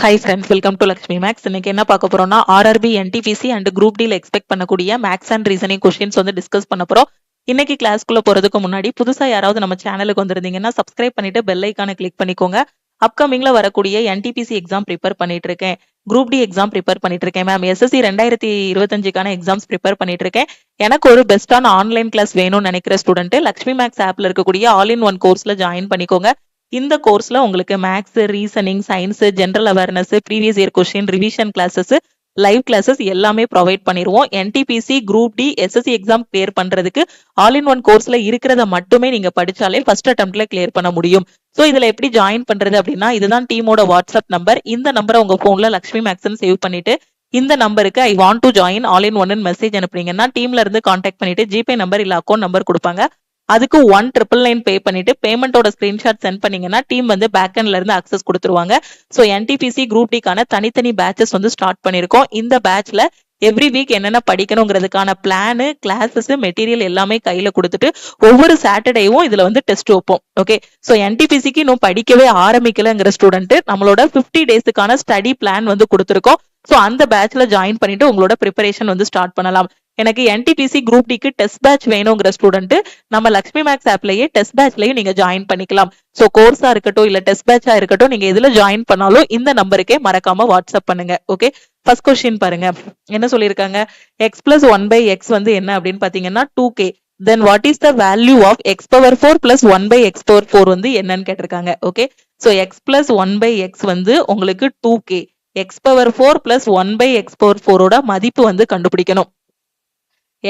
High friends, welcome to Lakshmi maths. இன்னைக்கு என்ன பார்க்க போறோம்னா ஆர்ஆர்பி, என்டிபிசி அண்ட் குரூப் டில எக்ஸ்பெக்ட் பண்ணக்கூடிய மேக்ஸ் அண்ட் ரீசனிங் கொஸ்டின்ஸ் வந்து டிஸ்கஸ் பண்ண போறோம். இன்னைக்கு கிளாஸ்க்குள்ள போறதுக்கு முன்னாடி புதுசா யாராவது நம்ம சேனலுக்கு வந்திருந்தீங்கன்னா சப்ஸ்கிரைப் பண்ணிட்டு பெல் ஐக்கானை கிளிக் பண்ணிக்கோங்க. அப்கமிங்ல வரக்கூடிய என்டிபிசி எக்ஸாம் ப்ரிப்பேர் பண்ணிட்டு இருக்கேன், குரூப் டி எக்ஸாம் ப்ரிப்பேர் பண்ணிட்டு இருக்கேன் மேம், எஸ்எஸ்சி 2025க்கான எக்ஸாம்ஸ் ப்ரிப்பேர் பண்ணிட்டு இருக்கேன். எனக்கு ஒரு பெஸ்டான ஆன்லைன் கிளாஸ் வேணும்னு நினைக்கிற ஸ்டூடெண்ட் லக்ஷ்மி மேக்ஸ் ஆப்ல இருக்கக்கூடிய ஆல் இன் ஒன் கோர்ஸ்ல ஜாயின் பண்ணிக்கோங்க. இந்த கோர்ஸ்ல உங்களுக்கு maths, reasoning, science, general awareness, previous year question, revision classes, live classes எல்லாமே ப்ரொவைட் பண்ணிடுவோம். NTPC, group D, SSC exam clear பண்றதுக்கு ஆல் இன் ஒன் கோர்ஸ்ல இருக்கிறத மட்டுமே நீங்க படிச்சாலே ஃபர்ஸ்ட் அட்டெம்ப்ட்ல கிளியர் பண்ண முடியும். சோ இதுல எப்படி ஜாயின் பண்றது அப்படின்னா, இதுதான் டீமோட வாட்ஸ்அப் நம்பர். இந்த நம்பரை உங்க போன்ல லக்ஷ்மி மேக்ஸ்ன்னு சேவ் பண்ணிட்டு இந்த நம்பருக்கு I want to join all in one message அனுப்புறீங்கன்னா டீம்ல இருந்து கான்டாக்ட் பண்ணிட்டு ஜிபே நம்பர் இல்ல அக்கௌண்ட் நம்பர் கொடுப்பாங்க. அதுக்கு 1999 பே பண்ணிட்டு பேமெண்டோட ஸ்கிரீன்ஷாட் சென்ட் பண்ணீங்கன்னா டீம் வந்து பேக்எண்ட்ல இருந்து அக்சஸ் கொடுத்துருவாங்க. ஸோ என்டிபிசி குரூப் டிக்கான தனித்தனி பேட்சஸ் வந்து ஸ்டார்ட் பண்ணிருக்கோம். இந்த பேட்ச்ல எவ்ரி வீக் என்னென்ன படிக்கணுங்கிறதுக்கான பிளானு, கிளாஸஸ், மெட்டீரியல் எல்லாமே கையில கொடுத்துட்டு ஒவ்வொரு சாட்டர்டேவும் இதுல வந்து டெஸ்ட் வைப்போம். ஓகே, ஸோ என்டிபிசிக்கு இன்னும் படிக்கவே ஆரம்பிக்கலங்கிற ஸ்டூடெண்ட் நம்மளோட 50 டேஸுக்கான ஸ்டடி பிளான் வந்து கொடுத்துருக்கோம். ஸோ அந்த பேட்ச்ல ஜாயின் பண்ணிட்டு உங்களோட ப்ரிப்பரேஷன் வந்து ஸ்டார்ட் பண்ணலாம். எனக்கு என்டிபிசி குரூப் டிக்கு டெஸ்ட் பேட்ச் வேணுங்கிற ஸ்டூடெண்ட் நம்ம லக்ஷ்மி மேக்ஸ் ஆப்லயே டெஸ்ட் பேட்ச்லயும் நீங்க ஜாயின் பண்ணிக்கலாம். சோ கோர்ஸா இருக்கட்டும் இல்ல டெஸ்ட் பேட்சா இருக்கட்டும், நீங்க எதுல ஜாயின் பண்ணாலும் இந்த நம்பருக்கே மறக்காம வாட்ஸ்அப் பண்ணுங்க. ஓகே, ஃபர்ஸ்ட் கொஸ்டின் பாருங்க. என்ன சொல்லிருக்காங்க? எக்ஸ் பிளஸ் 1/x வந்து என்ன அப்படின்னு பாத்தீங்கன்னா 2k. Then what is the value of x power 4 plus 1/x⁴ வந்து என்னன்னு கேட்டிருக்காங்க. Okay, so X plus 1/x வந்து உங்களுக்கு 2k. X power 4 plus 1/x⁴ மதிப்பு வந்து கண்டுபிடிக்கணும்.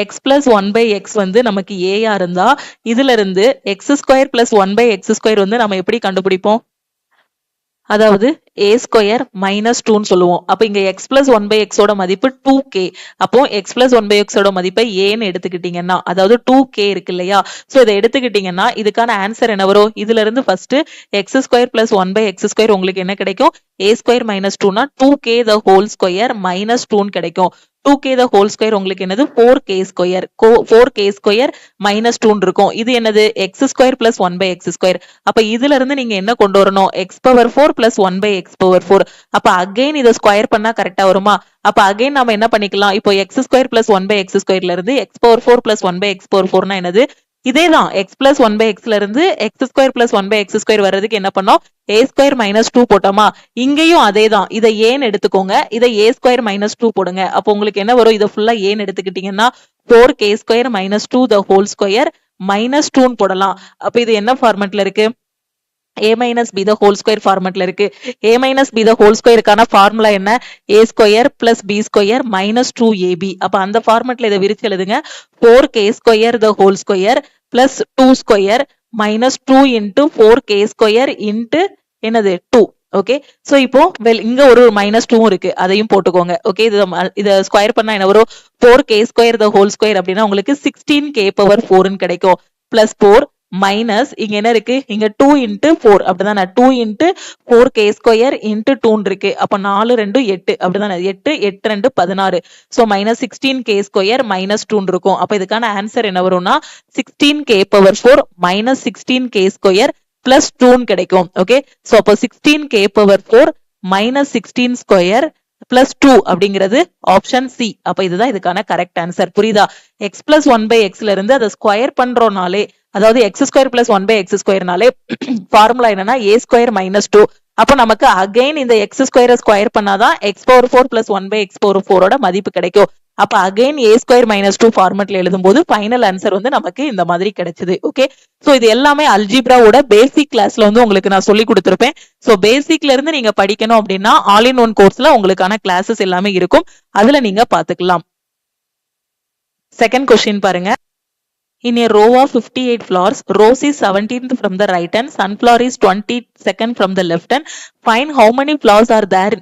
எக்ஸ் பிளஸ் 1/x வந்து நமக்கு ஏயா இருந்தா இதுல இருந்து x² பிளஸ் 1/x² வந்து நம்ம எப்படி கண்டுபிடிப்போம்? அதாவது a ஸ்கொயர் மைனஸ் 2ன்னு சொல்லுவோம். அப்ப இங்க x பிளஸ் 1/x ஓட மதிப்பு 2k. அப்போ x பிளஸ் 1/x ஓட மதிப்பை ஏன்னு எடுத்துக்கிட்டீங்கன்னா, அதாவது 2k இருக்கு இல்லையா? சோ இதை எடுத்துக்கிட்டீங்கன்னா இதுக்கான ஆன்சர் என்ன வரும்? இதுல இருந்து ஃபர்ஸ்ட் x² பிளஸ் 1/x² உங்களுக்கு என்ன கிடைக்கும்? a² மைனஸ் 2னா 2k the whole square minus 2ன்னு கிடைக்கும். 2k த ஹோல் ஸ்கொயர் உங்களுக்கு என்னது? 4k². 4k² மைனஸ் 2 இருக்கும். இது என்னது? x² plus 1/x². அப்ப இதுல இருந்து நீங்க என்ன கொண்டு வரணும்? x power 4 plus 1/x⁴. அப்ப அகைன் இதை ஸ்கொயர் பண்ணா கரெக்டா வருமா? அப்ப அகைன் நாம என்ன பண்ணிக்கலாம்? இப்போ x² பிளஸ் 1/x² இருந்து x பவர் 4 பிளஸ் 1/x⁴ என்னது? இதேதான் x பிளஸ் 1/xல இருந்து x² பிளஸ் 1/x² வர்றதுக்கு என்ன பண்ணோம்? a² மைனஸ் 2 போட்டோமா? இங்கேயும் அதேதான். இதை ஏன்னு எடுத்துக்கோங்க, இதை a² மைனஸ் 2 போடுங்க. அப்போ உங்களுக்கு என்ன வரும்? இதை ஃபுல்லா ஏன்னு எடுத்துக்கிட்டீங்கன்னா 4k² minus 2 the whole square minus 2ன்னு போடலாம். அப்ப இது என்ன ஃபார்மெட்ல இருக்கு? a minus b the whole square ஃபார்மெட்ல இருக்கு. a minus b the whole ஸ்கொயருக்கான ஃபார்முலா என்ன? a² plus b² minus 2ab. அப்ப அந்த ஃபார்மெட்ல இதை விரிச்சு எழுதுங்க. 4k² த whole square plus 2² minus 2 into 4k² into என்னது 2. ஓகே, சோ இப்போ இங்க ஒரு மைனஸ் 2 இருக்கு, அதையும் போட்டுக்கோங்க. ஓகே, இத ஸ்கொயர் பண்ணா என்ன வரும்? 4k² த ஹோல் ஸ்கொயர் அப்படின்னா உங்களுக்கு 16k பவர் 4ன்னு கிடைக்கும். பிளஸ் 4 மைனஸ் இங்க என்ன இருக்கு? இங்க 2 இன்டு 4 அப்படிதானே? 2 இன்டு 4k² இன்டு 2 இருக்கு. அப்ப 4 2 8 அப்படிதானே? 8 8 2 16. சோ மைனஸ் 16k² மைனஸ் 2 இருக்கும். அப்ப இதுக்கான ஆன்சர் என்ன வரும்னா 16k power 4 minus 16k² plus 2 கிடைக்கும். ஓகே, சோ அப்போ 16k பவர் 4 மைனஸ் 16² பிளஸ் 2 அப்படிங்கிறது ஆப்ஷன் சி. அப்ப இதுதான் இதுக்கான கரெக்ட் ஆன்சர். புரியுதா? எக்ஸ் பிளஸ் 1/xல இருந்து அதை ஸ்கொயர் பண்றோம்னாலே, அதாவது x² பிளஸ் 1/x²னாலே ஃபார்முலா என்னன்னா a² மைனஸ் 2. அப்ப நமக்கு அகைன் இந்த x² ஸ்கொயர் பண்ணாதான் x பவர் 4 பிளஸ் 1/x⁴ மதிப்பு கிடைக்கும். அப்ப அகைன் a² மைனஸ் 2 ஃபார்மெட்ல எழுதும் போது ஃபைனல் ஆன்சர் வந்து நமக்கு இந்த மாதிரி கிடைச்சது. ஓகே, சோ இது எல்லாமே அல்ஜிப்ராவோட பேசிக் கிளாஸ்ல வந்து உங்களுக்கு நான் சொல்லி கொடுத்திருப்பேன். சோ பேசிக்ல இருந்து நீங்க படிக்கணும் அப்படின்னா ஆல் இன் ஒன் கோர்ஸ்ல உங்களுக்கான கிளாஸஸ் எல்லாமே இருக்கும், அதுல நீங்க பாத்துக்கலாம். செகண்ட் கொஸ்டின் பாருங்க. In a row of 58 flowers, rose is 17th from the right hand, sunflower is 22nd from the left hand. Find how many flowers are there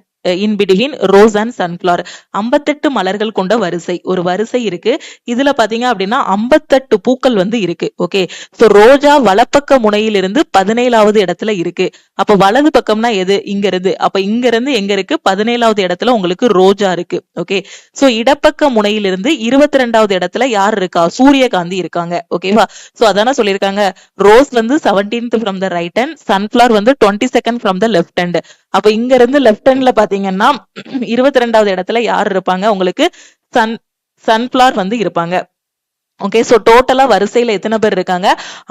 in between rose and sunflower. 58 மலர்கள் கொண்ட வரிசை, ஒரு வரிசை இருக்கு. இதுல பாத்தீங்க அப்படின்னா 58 பூக்கள் வந்து இருக்கு. ஓகே, சோ ரோஜா வலப்பக்க முனையிலிருந்து 17வது இடத்துல இருக்கு. அப்ப வலது பக்கம்னா எது? இங்க இருந்து. அப்ப இங்க இருந்து எங்க இருக்கு? 17வது இடத்துல உங்களுக்கு ரோஜா இருக்கு. ஓகே, சோ இடப்பக்க முனையிலிருந்து 22வது இடத்துல யார் இருக்கா? சூரியகாந்தி இருக்காங்க. ஓகேவா? சோ அதான சொல்லிருக்காங்க, ரோஸ் வந்து 17th from the right hand, sunflower வந்து 22nd from the left hand. அப்ப இங்க இருந்து லெஃப்ட் ஹேண்ட்ல பாத்தீங்கன்னா 22வது இடத்துல யார் இருப்பாங்க? உங்களுக்கு சன்ஃபிளவர் வந்து இருப்பாங்க. ஓகே, சோ டோட்டலா வரிசையில எத்தனை பேர் இருக்காங்க?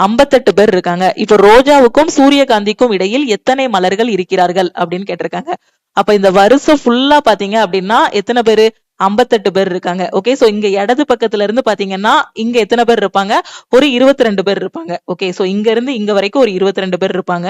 58 பேர் இருக்காங்க. இப்ப ரோஜாவுக்கும் சூரியகாந்திக்கும் இடையில் எத்தனை மலர்கள் இருக்கிறார்கள் அப்படின்னு கேட்டிருக்காங்க. அப்ப இந்த வரிசை ஃபுல்லா பாத்தீங்க அப்படின்னா எத்தனை பேரு? 58 பேர் இருக்காங்க. ஓகே, சோ இங்க இடது பக்கத்துல இருந்து பாத்தீங்கன்னா இங்க எத்தனை பேர் இருப்பாங்க? ஒரு 22 பேர் இருப்பாங்க. ஓகே, சோ இங்க இருந்து இங்க வரைக்கும் ஒரு 22 பேர் இருப்பாங்க.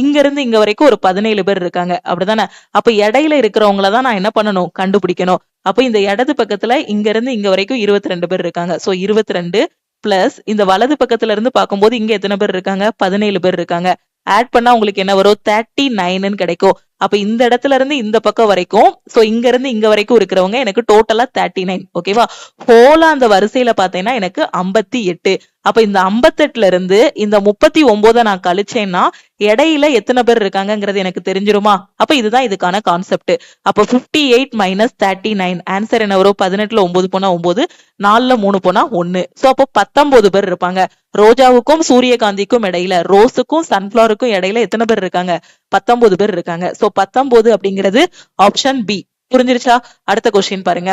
இங்க இருந்து இங்க வரைக்கும் ஒரு 17 பேர் இருக்காங்க. அப்படிதானே? அப்ப இடையில இருக்கிறவங்கள தான் நான் என்ன பண்ணணும்? கண்டுபிடிக்கணும். அப்ப இந்த இடது பக்கத்துல இங்க இருந்து இங்க வரைக்கும் 22 பேர் இருக்காங்க. சோ 22 பிளஸ் இந்த வலது பக்கத்துல இருந்து பார்க்கும்போது இங்க எத்தனை பேர் இருக்காங்க? 17 பேர் இருக்காங்க. ஆட் பண்ணா உங்களுக்கு என்ன வரும்? 39 கிடைக்கும். அப்ப இந்த இடத்துல இருந்து இந்த பக்கம் வரைக்கும், சோ இங்க இருந்து இங்க வரைக்கும் இருக்கிறவங்க எனக்கு டோட்டலா 39. ஓகேவா? ஹோலா அந்த வரிசையில பாத்தீங்கன்னா எனக்கு 58. அப்ப இந்த 58ல இருந்து இந்த 39 நான் கழிச்சேன்னா இடையில எத்தனை பேர் இருக்காங்கிறது எனக்கு தெரிஞ்சிருமா? அப்ப இதுதான் இதுக்கான கான்செப்ட். அப்ப 58 மைனஸ் 39 ஆன்சர் என்ன வரும்? 18ல 9 போனா 9, 4ல 3 போனா 1. சோ அப்போ 19 பேர் இருப்பாங்க. ரோஜாவுக்கும் சூரியகாந்திக்கும் இடையில, ரோஸுக்கும் சன்ஃபிளவருக்கும் இடையில எத்தனை பேர் இருக்காங்க? 19 பேர் இருக்காங்க. சோ 19 அப்படிங்கிறது ஆப்ஷன் பி. புரிஞ்சிருச்சா? அடுத்த கொஸ்டின் பாருங்க.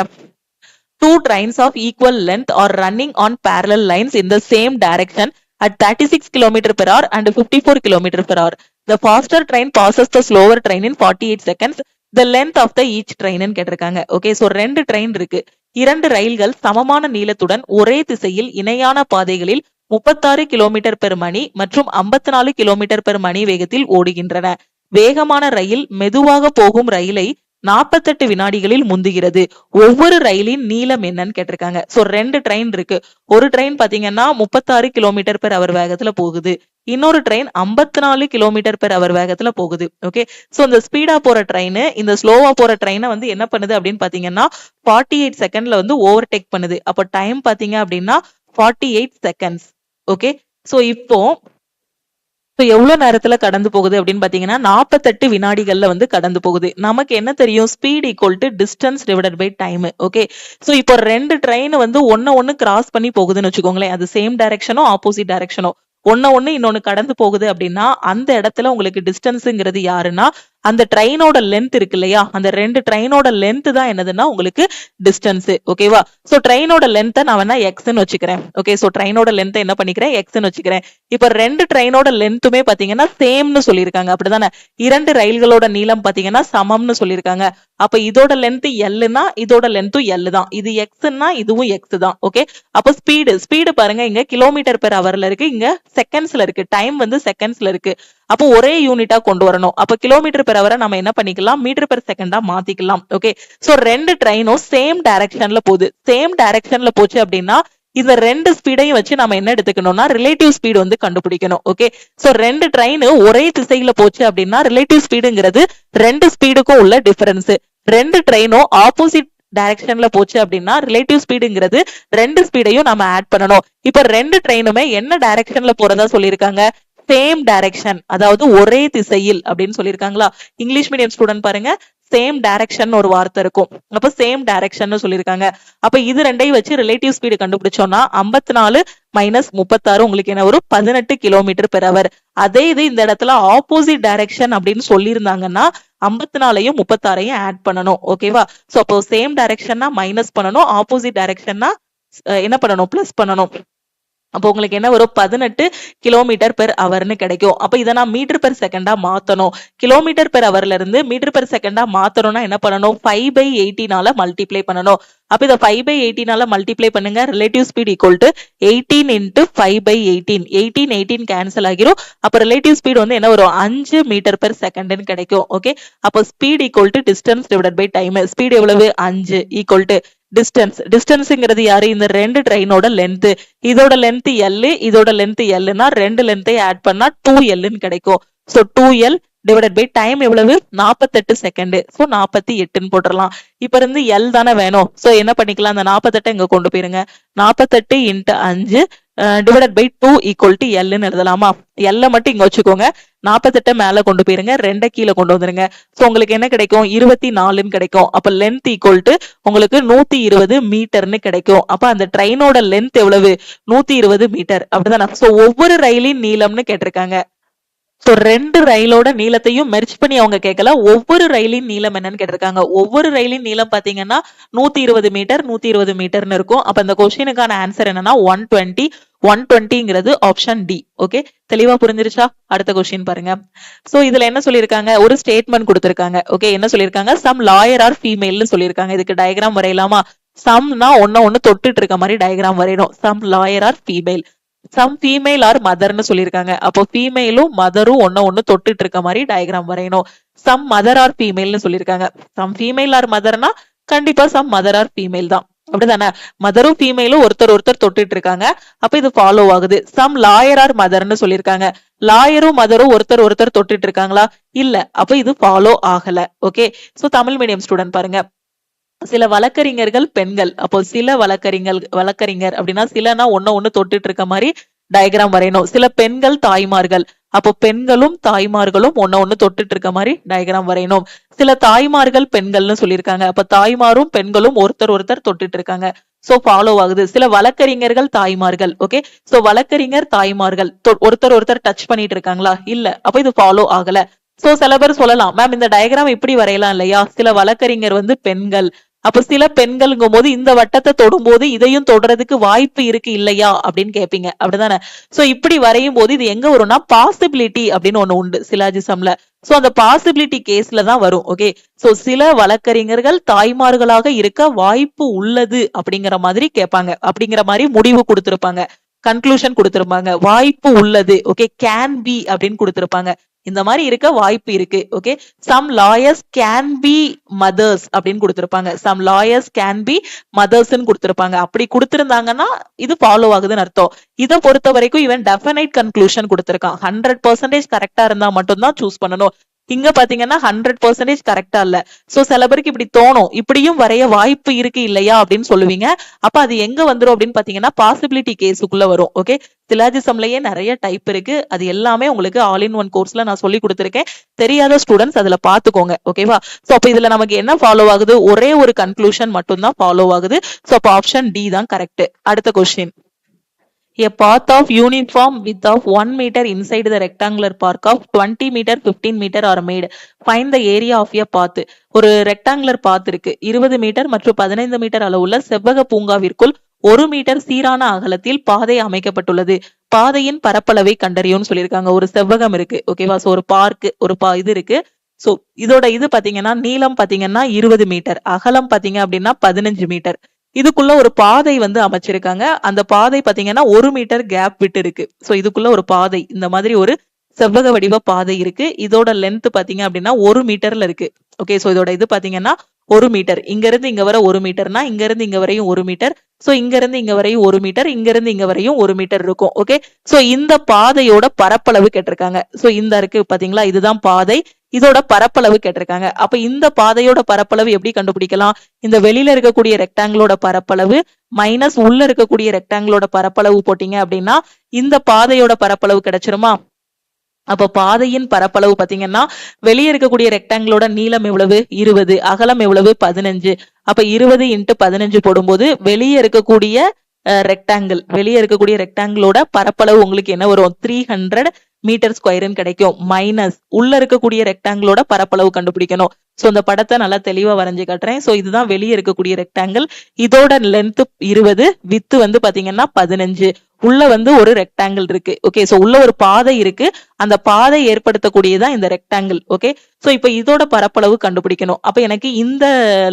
Two trains of equal length are running on parallel lines in the same direction at 36 km per hour and 54 km per hour. The faster train passes the slower train in 48 seconds. The length of the each train ன்னு கேட்டிருக்காங்க. Okay, so ரெண்டு train இருக்கு. இரண்டு ரயில்கள் சமமான நீளத்துடன் ஒரே திசையில் இணையான பாதைகளில் 36 கிலோமீட்டர் பெர் மணி மற்றும் 54 கிலோமீட்டர் பெர் மணி வேகத்தில் ஓடுகின்றன. வேகமான ரயில் மெதுவாக போகும் ரயிலை 48 வினாடிகளில் முந்துகிறது. ஒவ்வொரு ரயிலின் நீளம் என்னன்னு கேட்டிருக்காங்க. சோ ரெண்டு ட்ரெயின் இருக்கு. ஒரு ட்ரெயின் பாத்தீங்கன்னா 36 கிலோமீட்டர் பெர் அவர் வேகத்துல போகுது. இன்னொரு ட்ரெயின் 54 கிலோமீட்டர் பெர் அவர் வேகத்துல போகுது. ஓகே, சோ இந்த ஸ்பீடா போற ட்ரெயின் இந்த ஸ்லோவா போற ட்ரெயினை வந்து என்ன பண்ணுது அப்படின்னு பாத்தீங்கன்னா 48 செகண்ட்ல வந்து ஓவர்டேக் பண்ணுது. அப்ப டைம் பாத்தீங்க அப்படின்னா 48 செகண்ட்ஸ். ஓகே, சோ இப்போ எவ்வளவு நேரத்துல கடந்து போகுது அப்படின்னு பாத்தீங்கன்னா 48 வினாடிகள்ல வந்து கடந்து போகுது. நமக்கு என்ன தெரியும்? Speed equal to distance divided by time. Okay, so இப்போ ரெண்டு ட்ரெயின் வந்து ஒன்னு கிராஸ் பண்ணி போகுதுன்னு வச்சுக்கோங்களேன். அது சேம் டைரக்ஷனோ ஆப்போசிட் டைரக்ஷனோ ஒன்னு இன்னொன்னு கடந்து போகுது அப்படின்னா அந்த இடத்துல உங்களுக்கு டிஸ்டன்ஸ்ங்கிறது யாருன்னா அந்த ட்ரெயினோட லென்த் இருக்கு இல்லையா? அந்த ரெண்டு ட்ரெயினோட லென்த் தான் என்னதுன்னா உங்களுக்கு டிஸ்டன்ஸ். ஓகேவா? சோ ட்ரெயினோட லென்த்தை நான் வேணா எக்ஸ்ன்னு வச்சுக்கிறேன். ஓகே, சோ ட்ரெயினோட லென்த்தை என்ன பண்ணிக்கிறேன்? எக்ஸ்ன்னு வச்சுக்கிறேன். இப்ப ரெண்டு ட்ரெயினோட லென்த்துமே பாத்தீங்கன்னா சேம்னு சொல்லியிருக்காங்க. அப்படிதானே? இரண்டு ரயில்களோட நீளம் பாத்தீங்கன்னா சமம்னு சொல்லியிருக்காங்க. அப்ப இதோட லென்த் எல்லுனா இதோட லென்த்தும் எல்லு தான். இது எக்ஸ்னா இதுவும் எக்ஸ் தான். ஓகே, அப்ப ஸ்பீடு பாருங்க, இங்க கிலோமீட்டர் பெர் ஹவர்ல இருக்கு, இங்க செகண்ட்ஸ்ல இருக்கு. டைம் வந்து செகண்ட்ஸ்ல இருக்கு. அப்போ ஒரே யூனிட்டா கொண்டு வரணும். அப்ப கிலோமீட்டர் பெர் ஹவரை நம்ம என்ன பண்ணிக்கலாம்? மீட்டர் பெர் செகண்டா மாத்திக்கலாம். ஓகே, சோ ரெண்டு ட்ரெயினும் சேம் டைரக்ஷன்ல போகுது. சேம் டைரக்ஷன்ல போச்சு அப்படின்னா இந்த ரெண்டு ஸ்பீடையும் வச்சு நம்ம என்ன எடுத்துக்கணும்னா ரிலேட்டிவ் ஸ்பீடு வந்து கண்டுபிடிக்கணும். ஓகே, சோ ரெண்டு ட்ரெயின் ஒரே திசையில போச்சு அப்படின்னா ரிலேட்டிவ் ஸ்பீடுங்கிறது ரெண்டு ஸ்பீடுக்கும் உள்ள டிஃபரன்ஸ். ரெண்டு ட்ரெயினும் ஆப்போசிட் டைரக்ஷன்ல போச்சு அப்படின்னா ரிலேட்டிவ் ஸ்பீடுங்கிறது ரெண்டு ஸ்பீடையும் நம்ம ஆட் பண்ணணும். இப்ப ரெண்டு ட்ரெயினுமே என்ன டைரக்ஷன்ல போறதா சொல்லியிருக்காங்க? சேம் டைரக்ஷன், அதாவது ஒரே திசையில் அப்படின்னு சொல்லியிருக்காங்களா? இங்கிலீஷ் மீடியம் ஸ்டூடெண்ட் பாருங்க, சேம் டைரக்ஷன் ஒரு வார்த்தை இருக்கும். அப்ப சேம் டைரக்ஷன் சொல்லியிருக்காங்க. அப்ப இது ரெண்டையும் வச்சு ரிலேட்டிவ் ஸ்பீடு கண்டுபிடிச்சோம்னா 54 மைனஸ் 36 உங்களுக்கு என்ன வரும்? 18 கிலோமீட்டர் பெர் அவர். அதே இது இந்த இடத்துல ஆப்போசிட் டைரக்ஷன் அப்படின்னு சொல்லியிருந்தாங்கன்னா 54ஐயும் 36ஐயும் ஆட் பண்ணணும். ஓகேவா? சோ அப்போ சேம் டைரக்ஷன்னா மைனஸ் பண்ணணும், ஆப்போசிட் டைரக்ஷன்னா என்ன பண்ணணும்? பிளஸ் பண்ணணும். அப்போ உங்களுக்கு என்ன வரும்? 18 கிலோமீட்டர் பெர் ஹவர்னு கிடைக்கும். அப்ப இதை நான் மீட்டர் பெர் செகண்டா மாத்தணும். கிலோமீட்டர் பெர் ஹவர்ல இருந்து மீட்டர் பெர் செகண்டா மாத்தணும்னா என்ன பண்ணணும்? 5/18 மல்டிப்ளை பண்ணணும். அப்ப இதை 5/18 மல்டிப்ளை பண்ணுங்க. Relative speed equal to 18 into 5/18. 18 cancel ஆகிரும். அப்ப ரிலேட்டிவ் ஸ்பீட் வந்து என்ன வரும்? 5 மீட்டர் பெர் செகண்ட்னு கிடைக்கும். ஓகே, அப்ப speed equal to distance divided by time. Speed எவ்வளவு? 5 ஈக்குவல் டு டிஸ்டன்ஸ்ங்கிறது யாரு? இந்த ரெண்டு ட்ரெயினோட லென்த். இதோட லென்த் எல், இதோட லென்த் எல்னா ரெண்டு லென்த்தை ஆட் பண்ணா 2L கிடைக்கும். So 2L divided by time எவ்வளவு 48 செகண்ட். சோ 48ன்னு போட்டுடலாம். இப்ப இருந்து L தானே வேணும். சோ என்ன பண்ணிக்கலாம், அந்த 48 இங்க கொண்டு போயிருங்க. 48 into 5 divided by 2 equal to Lன்னு எழுதலாமா? L மட்டும் இங்க வச்சுக்கோங்க. 48 மேல கொண்டு போயிருங்க. 2 கீழே கொண்டு வந்துருங்க. சோ உங்களுக்கு என்ன கிடைக்கும், 24ன்னு கிடைக்கும். அப்ப லென்த் ஈக்குவல் டு உங்களுக்கு 120 மீட்டர்னு கிடைக்கும். அப்ப அந்த ட்ரெயினோட லென்த் எவ்வளவு, 120 மீட்டர். அப்படிதானே? சோ ஒவ்வொரு ரயிலின் நீளம்னு கேட்டிருக்காங்க. சோ 2 ரயிலோட நீளத்தையும் மெர்ஜ் பண்ணி அவங்க கேட்கல, ஒவ்வொரு ரயிலின் நீளம் என்னன்னு கேட்டிருக்காங்க. ஒவ்வொரு ரயிலின் நீளம் பாத்தீங்கன்னா 120 மீட்டர் 120 மீட்டர்னு இருக்கும். அப்ப இந்த கொஸ்டினுக்கான ஆன்சர் என்னன்னா 120. 120ங்கிறது ஆப்ஷன் டி. ஓகே, தெளிவா புரிஞ்சிருச்சா? அடுத்த கொஸ்டின் பாருங்க. சோ இதுல என்ன சொல்லிருக்காங்க, ஒரு ஸ்டேட்மெண்ட் கொடுத்திருக்காங்க. ஓகே, என்ன சொல்லிருக்காங்க, சம் லாயர் ஆர் ஃபீமேல்னு சொல்லிருக்காங்க. இதுக்கு டயக்ராம் வரையலாமா? சம்னா ஒன்னு தொட்டுட்டு இருக்க மாதிரி டயக்ராம் வரையணும். Some lawyer are female. Some female are மதர்னு சொல்லியிருக்காங்க. அப்போ ஃபீமேலும் மதரும் ஒன்னு தொட்டுட்டு இருக்க மாதிரி டயக்ராம் வரையணும். சம் மதர் ஆர் ஃபீமேல்னு சொல்லியிருக்காங்க. சம் ஃபீமேல் ஆர் மதர்னா கண்டிப்பா சம் மதர் ஆர் ஃபீமேல் தான். அப்படிதானே? மதரும் ஃபீமேலும் ஒருத்தர் தொட்டுட்டு இருக்காங்க. அப்ப இது ஃபாலோ ஆகுது. சம் லாயர் ஆர் மதர்னு சொல்லியிருக்காங்க. லாயரும் மதரும் ஒருத்தர் தொட்டுட்டு இருக்காங்களா? இல்ல. அப்ப இது ஃபாலோ ஆகல. Okay, so Tamil medium student பாருங்க. சில வழக்கறிஞர்கள் பெண்கள். அப்போ சில வழக்கறிஞர் அப்படின்னா சிலனா ஒன்னு தொட்டுட்டு இருக்க மாதிரி டயக்ராம் வரையணும். சில பெண்கள் தாய்மார்கள். அப்போ பெண்களும் தாய்மார்களும் ஒன்னு தொட்டுட்டு இருக்க மாதிரி டயக்ராம் வரையணும். சில தாய்மார்கள் பெண்கள்னு சொல்லியிருக்காங்க. அப்ப தாய்மாரும் பெண்களும் ஒருத்தர் தொட்டுட்டு இருக்காங்க. சோ ஃபாலோ ஆகுது. சில வழக்கறிஞர்கள் தாய்மார்கள். ஓகே, சோ வழக்கறிஞர் தாய்மார்கள் ஒருத்தர் டச் பண்ணிட்டு இருக்காங்களா? இல்ல. அப்ப இது ஃபாலோ ஆகல. சோ சில பேர் சொல்லலாம், மேம் இந்த டயக்ராம் இப்படி வரையலாம் இல்லையா? சில வழக்கறிஞர் பெண்கள். அப்ப சில பெண்கள்ங்கும் போது இந்த வட்டத்தை தொடும்போது இதையும் தொடறதுக்கு வாய்ப்பு இருக்கு இல்லையா அப்படின்னு கேட்பீங்க. அப்படிதானே? சோ இப்படி வரையும் போது இது எங்க வரும்னா பாசிபிலிட்டி அப்படின்னு ஒண்ணு உண்டு சிலாஜிசம்ல. சோ அந்த பாசிபிலிட்டி கேஸ்ல தான் வரும். ஓகே, சோ சில வழக்கறிஞர்கள் தாய்மார்களாக இருக்க வாய்ப்பு உள்ளது அப்படிங்கிற மாதிரி கேட்பாங்க. அப்படிங்கிற மாதிரி முடிவு கொடுத்திருப்பாங்க, கன்க்ளூஷன் கொடுத்திருப்பாங்க. வாய்ப்பு உள்ளது. ஓகே, கேன் பி அப்படின்னு கொடுத்திருப்பாங்க. இந்த மாதிரி இருக்க வாய்ப்பு இருக்கு. Okay, some lawyers can be mothers அப்படின்னு கொடுத்திருப்பாங்க. சம் லாயர்ஸ் கேன் பி மதர்ஸ்ன்னு கொடுத்திருப்பாங்க. அப்படி கொடுத்திருந்தாங்கன்னா இது ஃபாலோ ஆகுதுன்னு அர்த்தம். இதை பொறுத்த வரைக்கும் இவன் டெஃபினைட் கன்க்ளூஷன் கொடுத்திருக்கான். 100% கரெக்டா இருந்தா மட்டும்தான் சூஸ் பண்ணணும். இங்க பாத்தீங்கன்னா 100% கரெக்டா இல்ல. சோ சில பேருக்கு இப்படி தோணும், இப்படியும் வரைய வாய்ப்பு இருக்கு இல்லையா அப்படின்னு சொல்லுவீங்க. அப்ப அது எங்க வந்துரும் அப்படின்னு பாத்தீங்கன்னா பாசிபிலிட்டி கேஸுக்குள்ள வரும். ஓகே, சிலாஜிசம்லயே நிறைய டைப் இருக்கு. அது எல்லாமே உங்களுக்கு ஆல் இன் ஒன் கோர்ஸ்ல நான் சொல்லி கொடுத்திருக்கேன். தெரியாத ஸ்டூடெண்ட்ஸ் அதுல பாத்துக்கோங்க. ஓகேவா? சோ அப்ப இதுல நமக்கு என்ன ஃபாலோ ஆகுது, ஒரே ஒரு கன்க்ளூஷன் மட்டும் தான் ஃபாலோ ஆகுது. சோ அப்ப ஆப்ஷன் டி தான் கரெக்ட். அடுத்த question. A path of uniform width of 1 meter inside the rectangular park of 20 meter 15 meter are made. Find the area of a path. ஒரு ரெக்டாங்குலர் பாத் இருக்கு. 20 மீட்டர் மற்றும் 15 metre அளவுள்ள செவ்வக பூங்காவிற்குள் 1 metre சீரான அகலத்தில் பாதை அமைக்கப்பட்டுள்ளது. பாதையின் பரப்பளவை கண்டறியும்னு சொல்லியிருக்காங்க. ஒரு செவ்வகம் இருக்கு. ஓகேவா? சோ ஒரு பார்க், இது இருக்கு. சோ இதோட இது பாத்தீங்கன்னா நீளம் பாத்தீங்கன்னா 20 மீட்டர், அகலம் பாத்தீங்க அப்படின்னா 15 மீட்டர். இதுக்குள்ள ஒரு பாதை அமைச்சிருக்காங்க. அந்த பாதை பாத்தீங்கன்னா 1 மீட்டர் கேப் விட்டு இருக்கு. சோ இதுக்குள்ள ஒரு பாதை, இந்த மாதிரி ஒரு செவ்வக வடிவ பாதை இருக்கு. இதோட லென்த் பாத்தீங்க அப்படின்னா 1 மீட்டர்ல இருக்கு. ஓகே, சோ இதோட இது பாத்தீங்கன்னா 1 மீட்டர். இங்க இருந்து இங்க வர 1 மீட்டர்னா இங்க இருந்து இங்க வரையும் 1 மீட்டர். சோ இங்க இருந்து இங்க வரையும் 1 மீட்டர், இங்க இருந்து இங்க வரையும் 1 மீட்டர் இருக்கும். ஓகே, சோ இந்த பாதையோட பரப்பளவு கேட்டிருக்காங்க. சோ இந்த இருக்கு பாத்தீங்களா, இதுதான் பாதை. இதோட பரப்பளவு கேட்டிருக்காங்க. அப்ப இந்த பாதையோட பரப்பளவு எப்படி கண்டுபிடிக்கலாம்? இந்த வெளியில இருக்கக்கூடிய ரெக்டாங்கிளோட பரப்பளவு மைனஸ் உள்ள இருக்கக்கூடிய ரெக்டாங்கிளோட பரப்பளவு போட்டீங்க அப்படின்னா இந்த பாதையோட பரப்பளவு கிடைச்சிருமா? அப்ப பாதையின் பரப்பளவு பாத்தீங்கன்னா வெளியே இருக்கக்கூடிய ரெக்டாங்கிளோட நீளம் எவ்வளவு? 20, அகலம் எவ்வளவு? 15. அப்ப 20 × 15 போடும்போது வெளியே இருக்கக்கூடிய ரெக்டாங்கிளோட பரப்பளவு உங்களுக்கு என்ன வரும்? 300 மீட்டர் ஸ்கொயர்னு கிடைக்கும். மைனஸ் உள்ள இருக்கக்கூடிய ரெக்டாங்கிளோட பரப்பளவு கண்டுபிடிக்கணும். சோ இந்த படத்தை நல்லா தெளிவா வரைஞ்சு காட்டுறேன். சோ இதுதான் வெளியே இருக்கக்கூடிய ரெக்டாங்கிள். இதோட லென்த் 20, வித்து பாத்தீங்கன்னா 15. உள்ள ஒரு ரெக்டாங்கிள் இருக்கு. ஓகே, சோ உள்ள ஒரு பாதை இருக்கு. அந்த பாதை ஏற்படுத்தக்கூடியதான் இந்த ரெக்டாங்கிள். ஓகே, சோ இப்ப இதோட பரப்பளவு கண்டுபிடிக்கணும். அப்ப எனக்கு இந்த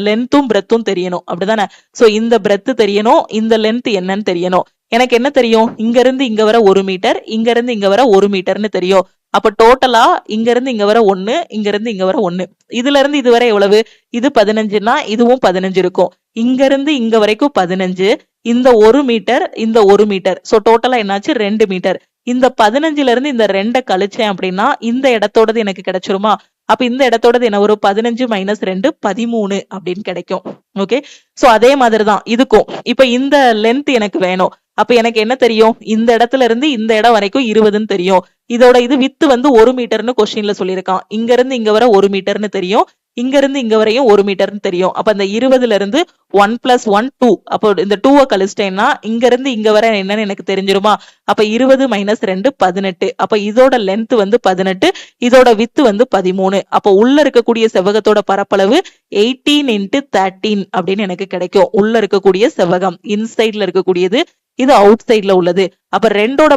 லென்த்தும் பிரெத்தும் தெரியணும். அப்படிதானே? சோ இந்த பிரெத் தெரியணும், இந்த லென்த் என்னன்னு தெரியணும். எனக்கு என்ன தெரியும்? இங்க இருந்து இங்க வர 1 மீட்டர், இங்க இருந்து இங்க வர 1 மீட்டர்னு தெரியும். அப்ப டோட்டலா இங்க இருந்து இங்க வர 1, இங்க இருந்து இங்க வர 1. இதுல இருந்து இதுவரை எவ்வளவு? இது 15னா இதுவும் 15 இருக்கும். இங்க இருந்து இங்க வரைக்கும் 15, இந்த 1 மீட்டர், இந்த 1 மீட்டர். சோ டோட்டலா என்னாச்சு? 2 மீட்டர். இந்த 15ல இருந்து இந்த 2 கழிச்சேன் அப்படின்னா இந்த இடத்தோடது எனக்கு கிடைச்சிருமா? அப்ப இந்த இடத்தோடது என்ன வரும்? 15 - 2 13 அப்படின்னு கிடைக்கும். ஓகே, சோ அதே மாதிரிதான் இதுக்கும். இப்ப இந்த லென்த் எனக்கு வேணும். அப்ப எனக்கு என்ன தெரியும்? இந்த இடத்துல இருந்து இந்த இடம் வரைக்கும் 20ன்னு தெரியும். இதோட இது வித்து வந்து 1 மீட்டர்னு கொஸ்டின்ல சொல்லியிருக்கான். இங்க இருந்து இங்க வர 1 மீட்டர்னு தெரியும். இங்க இருந்து இங்க வரையும் 1 மீட்டர்னு தெரியும். அப்ப அந்த 20ல இருந்து 1 + 1 2. அப்போ இந்த 2 கழிச்சிட்டேன்னா இங்க இருந்து இங்க வர என்னன்னு எனக்கு தெரிஞ்சிருமா? அப்ப 20 - 2 18. அப்ப இதோட லென்த் வந்து 18, இதோட வித்து வந்து 13. அப்ப உள்ள இருக்கக்கூடிய செவ்வகத்தோட பரப்பளவு 18 × 13 அப்படின்னு எனக்கு கிடைக்கும். உள்ள இருக்கக்கூடிய செவ்வகம் இன்சைட்ல இருக்கக்கூடியது, இது அவுட் சைட்ல உள்ளது. அப்ப ரெண்டோட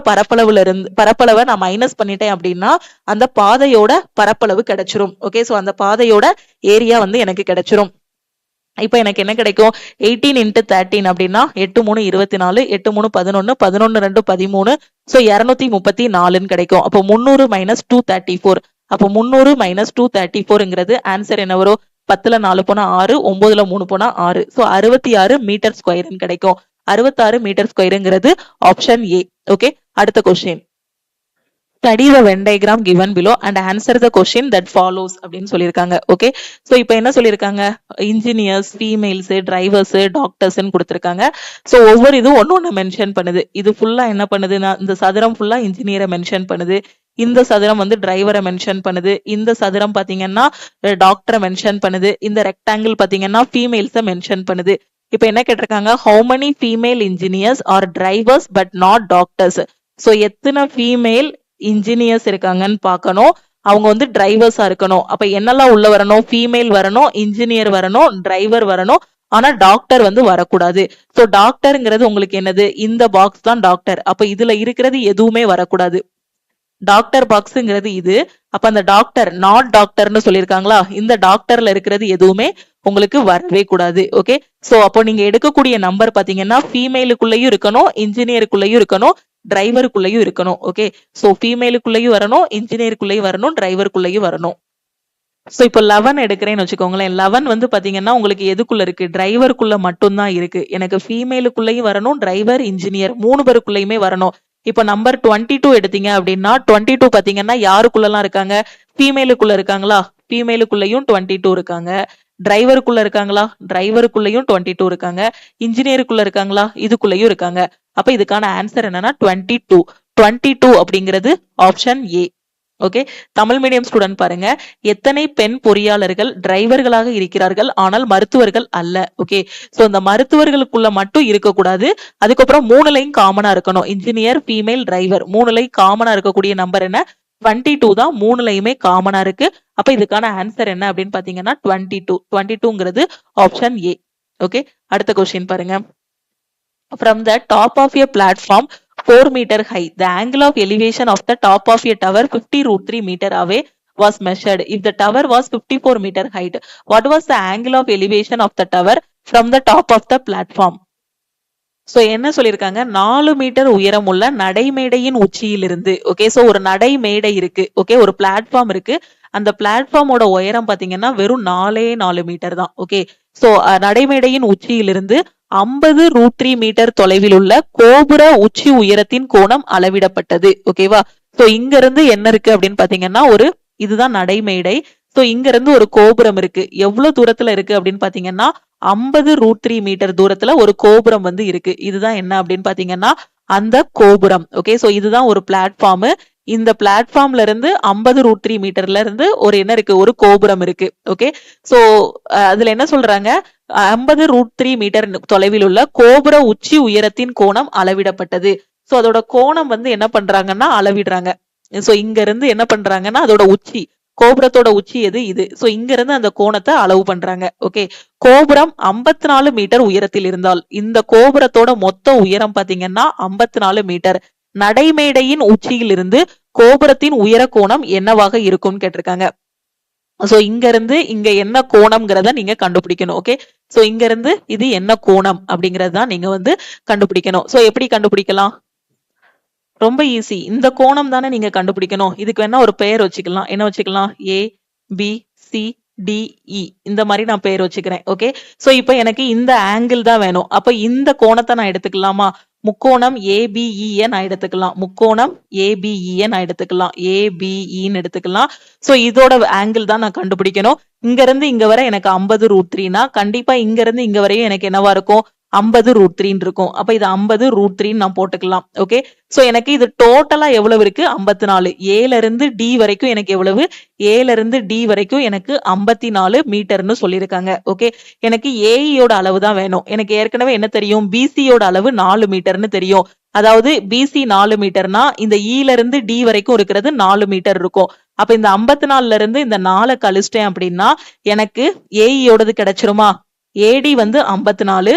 பரப்பளவை நான் மைனஸ் பண்ணிட்டேன் அப்படின்னா அந்த பாதையோட பரப்பளவு கிடைச்சிரும். ஓகே, சோ அந்த பாதையோட ஏரியா வந்து எனக்கு கிடைச்சிரும். இப்ப எனக்கு என்ன கிடைக்கும்? 18 × 13 அப்படின்னா 8 3 24, 8 3 11, 11 2 13, சோ 234ன்னு கிடைக்கும். அப்போ 300 - 234. அப்போ 300 - 234ங்கிறது ஆன்சர் என்ன வரும்? 10ல 4 போனா 6, 9ல 3 போனா 6, சோ 66 மீட்டர் ஸ்கொயர்னு கிடைக்கும். 66 மீட்டர் ஸ்கொயருங்கிறது ஆப்ஷன் ஏ. ஓகே, அடுத்த question. Study the Venn diagram given below and answer the question that follows அப்படின்னு சொல்லியிருக்காங்க. ஓகே, சோ இப்போ என்ன சொல்லியிருக்காங்க? இன்ஜினியர்ஸ், ஃபீமேல்ஸ், டிரைவர்ஸ், டாக்டர்ஸ்ன்னு கொடுத்திருக்காங்க. சோ ஒவ்வொரு இதுவும் ஒன்னொன்னு மென்ஷன் பண்ணுது. இது ஃபுல்லா என்ன பண்ணுதுன்னா இந்த சதுரம் ஃபுல்லா இன்ஜினியரை மென்ஷன் பண்ணுது. இந்த சதுரம் வந்து டிரைவரை மென்ஷன் பண்ணுது. இந்த சதுரம் பாத்தீங்கன்னா டாக்டரை மென்ஷன் பண்ணுது. இந்த ரெக்டாங்கிள் பாத்தீங்கன்னா ஃபீமேல்ஸை மென்ஷன் பண்ணுது. இப்ப என்ன கேட்டிருக்காங்க? how many female engineers are drivers but not doctors? So எத்தனை ஃபீமேல் இன்ஜினியர்ஸ் இருக்காங்கன்னு பார்க்கணும். அவங்க வந்து டிரைவர்ஸா இருக்கணும். அப்ப என்னெல்லாம் உள்ள வரணும்? ஃபீமேல் வரணும், இன்ஜினியர் வரணும், டிரைவர் வரணும். ஆனா டாக்டர் வந்து வரக்கூடாது. சோ டாக்டர்ங்கிறது உங்களுக்கு என்னது? இந்த பாக்ஸ் தான் டாக்டர். அப்ப இதுல இருக்கிறது எதுவுமே வரக்கூடாது. டாக்டர் பாக்ஸ்ங்கிறது இது. அப்ப அந்த டாக்டர் நாட் டாக்டர்னு சொல்லியிருக்காங்களா? இந்த டாக்டர்ல இருக்கிறது எதுவுமே உங்களுக்கு வரவே கூடாது. ஓகே, சோ அப்போ நீங்க எடுக்கக்கூடிய நம்பர் பாத்தீங்கன்னா ஃபீமேலுக்குள்ளயும் இருக்கணும், இன்ஜினியருக்குள்ளயும் இருக்கணும், டிரைவருக்குள்ளயும் இருக்கணும். ஓகே, சோ ஃபீமேலுக்குள்ளயும் வரணும், இன்ஜினியருக்குள்ளயும் வரணும், டிரைவருக்குள்ளயும் வரணும். சோ இப்போ 11 எடுக்கிறேன்னு வச்சுக்கோங்களேன். 11 வந்து பாத்தீங்கன்னா உங்களுக்கு எதுக்குள்ள இருக்கு? டிரைவருக்குள்ள மட்டும்தான் இருக்கு. எனக்கு ஃபீமேலுக்குள்ளயும் வரணும், டிரைவர், இன்ஜினியர் 3 பேருக்குள்ளயுமே வரணும். இப்ப நம்பர் 22 எடுத்தீங்க அப்படின்னா 22 பாத்தீங்கன்னா யாருக்குள்ளலாம் இருக்காங்க? ஃபீமேலுக்குள்ள இருக்காங்களா? ஃபீமேலுக்குள்ளயும் 22 இருக்காங்க. டிரைவருக்குள்ள இருக்காங்களா? டிரைவருக்குள்ளயும் 22 இருக்காங்க. இன்ஜினியருக்குள்ள இருக்காங்களா? இதுக்குள்ளயும் இருக்காங்க. அப்ப இதுக்கான ஆன்சர் என்னன்னா 22. 22 அப்படிங்கிறது option A. Okay, Tamil medium student பாருங்க. எத்தனை பெண் பொறியாளர்கள் டிரைவர்களாக இருக்கிறார்கள் ஆனால் மருத்துவர்கள் அல்ல? ஓகே, சோ இந்த மருத்துவர்களுக்குள்ள மட்டும் இருக்கக்கூடாது. அதுக்கப்புறம் 3லையும் காமனா இருக்கணும். இன்ஜினியர், ஃபீமேல், டிரைவர் 3லையும் காமனா இருக்கக்கூடிய நம்பர் என்ன? 22 தான். 3லையுமே காமனா இருக்கு. அப்ப இதுக்கான ஆன்சர் என்ன அப்படின்னு பாத்தீங்கன்னா 22. 22ங்கிறது ஆப்ஷன் ஏ. ஓகே, அடுத்த கொஸ்டின் பாருங்க. From the top of a platform 4 meter high, the angle of elevation of the top of a tower 50√3 meter away was measured. If the tower was 54 meter height, what was the angle of elevation of the tower from the top of the platform? So என்ன சொல்லிருக்காங்க? 4 metre உயரம் உள்ள நடைமேடையின் உச்சியிலிருந்து. Okay, so ஒரு நடைமேடை இருக்கு. Okay, ஒரு platform இருக்கு. அந்த பிளாட்ஃபார்மோட உயரம் பாத்தீங்கன்னா வெறும் 4 மீட்டர் தான். ஓகே, சோ நடைமேடையின் உச்சியிலிருந்து 50√3 மீட்டர் தொலைவில் உள்ள கோபுர உச்சி உயரத்தின் கோணம் அளவிடப்பட்டது. ஓகேவா? சோ இங்க இருந்து என்ன இருக்கு அப்படின்னு பாத்தீங்கன்னா இதுதான் நடைமேடை. சோ இங்க இருந்து ஒரு கோபுரம் இருக்கு. எவ்வளவு தூரத்துல இருக்கு அப்படின்னு பாத்தீங்கன்னா 50√3 மீட்டர் தூரத்துல ஒரு கோபுரம் வந்து இருக்கு. இதுதான் என்ன அப்படின்னு பாத்தீங்கன்னா அந்த கோபுரம். ஓகே, சோ இதுதான் ஒரு பிளாட்ஃபார்ம். இந்த பிளாட்ஃபார்ம்ல இருந்து 50√3 மீட்டர்ல இருந்து ஒரு என்ன இருக்கு? ஒரு கோபுரம் இருக்கு. ஓகே, சோ அதுல என்ன சொல்றாங்க? 50√3 மீட்டர் தொலைவில் உள்ள கோபுர உச்சி உயரத்தின் கோணம் அளவிடப்பட்டது. சோ அதோட கோணம் வந்து என்ன பண்றாங்கன்னா அளவிடுறாங்க. சோ இங்க இருந்து என்ன பண்றாங்கன்னா அதோட உச்சி, கோபுரத்தோட உச்சி எது? இது. சோ இங்க இருந்து அந்த கோணத்தை அளவு பண்றாங்க. ஓகே, கோபுரம் 54 மீட்டர் உயரத்தில் இருந்தால் இந்த கோபுரத்தோட மொத்த உயரம் பாத்தீங்கன்னா 54 மீட்டர். நடைமேடையின் உச்சியில் இருந்து கோபுரத்தின் உயர கோணம் என்னவாக இருக்கும்னு கேட்டிருக்காங்க. சோ இங்க இருந்து இங்க என்ன கோணம்ங்கிறத நீங்க கண்டுபிடிக்கணும். ஓகே, சோ இங்க இருந்து இது என்ன கோணம் அப்படிங்கறத நீங்க வந்து கண்டுபிடிக்கணும். சோ எப்படி கண்டுபிடிக்கலாம்? ரொம்ப ஈஸி. இந்த கோணம் தானே நீங்க கண்டுபிடிக்கணும். இதுக்கு வேணா ஒரு பெயர் வச்சுக்கலாம். என்ன வச்சுக்கலாம்? ஏ பி சி டி இ இந்த மாதிரி நான் பெயர் வச்சுக்கிறேன். ஓகே, சோ இப்போ எனக்கு இந்த ஆங்கிள் தான் வேணும். அப்ப இந்த கோணத்தை நான் எடுத்துக்கலாமா? முக்கோணம் ஏபிஇ நான் எடுத்துக்கலாம். முக்கோணம் ஏபிஇ நான் எடுத்துக்கலாம். ஏபிஇன்னு எடுத்துக்கலாம். சோ இதோட ஆங்கிள் தான் நான் கண்டுபிடிக்கணும். இங்க இருந்து இங்க வரை எனக்கு 50√3னா கண்டிப்பா இங்க இருந்து இங்க வரையும் எனக்கு என்னவா இருக்கும்? 50√3 இருக்கும். அப்ப இது 50√3 நான் போட்டுக்கலாம். ஓகே. சோ எனக்கு இது டோட்டலா எவ்வளவு இருக்கு? 54. ஏல இருந்து டி வரைக்கும் எனக்கு எவ்வளவு? ஏல இருந்து டி வரைக்கும் எனக்கு 54 மீட்டர்னு சொல்லியிருக்காங்க. ஓகே. எனக்கு ஏஇயோட அளவு தான் வேணும். எனக்கு ஏற்கனவே என்ன தெரியும்? பிசியோட அளவு 4 மீட்டர்னு தெரியும். அதாவது பிசி 4 மீட்டர்னா இந்த ஈல இருந்து டி வரைக்கும் இருக்கிறது 4 மீட்டர் இருக்கும். அப்ப இந்த 54ல இருந்து இந்த 4 கழிச்சிட்டேன் அப்படின்னா எனக்கு ஏஇயோடது கிடைச்சிருமா? ஏடி வந்து 54,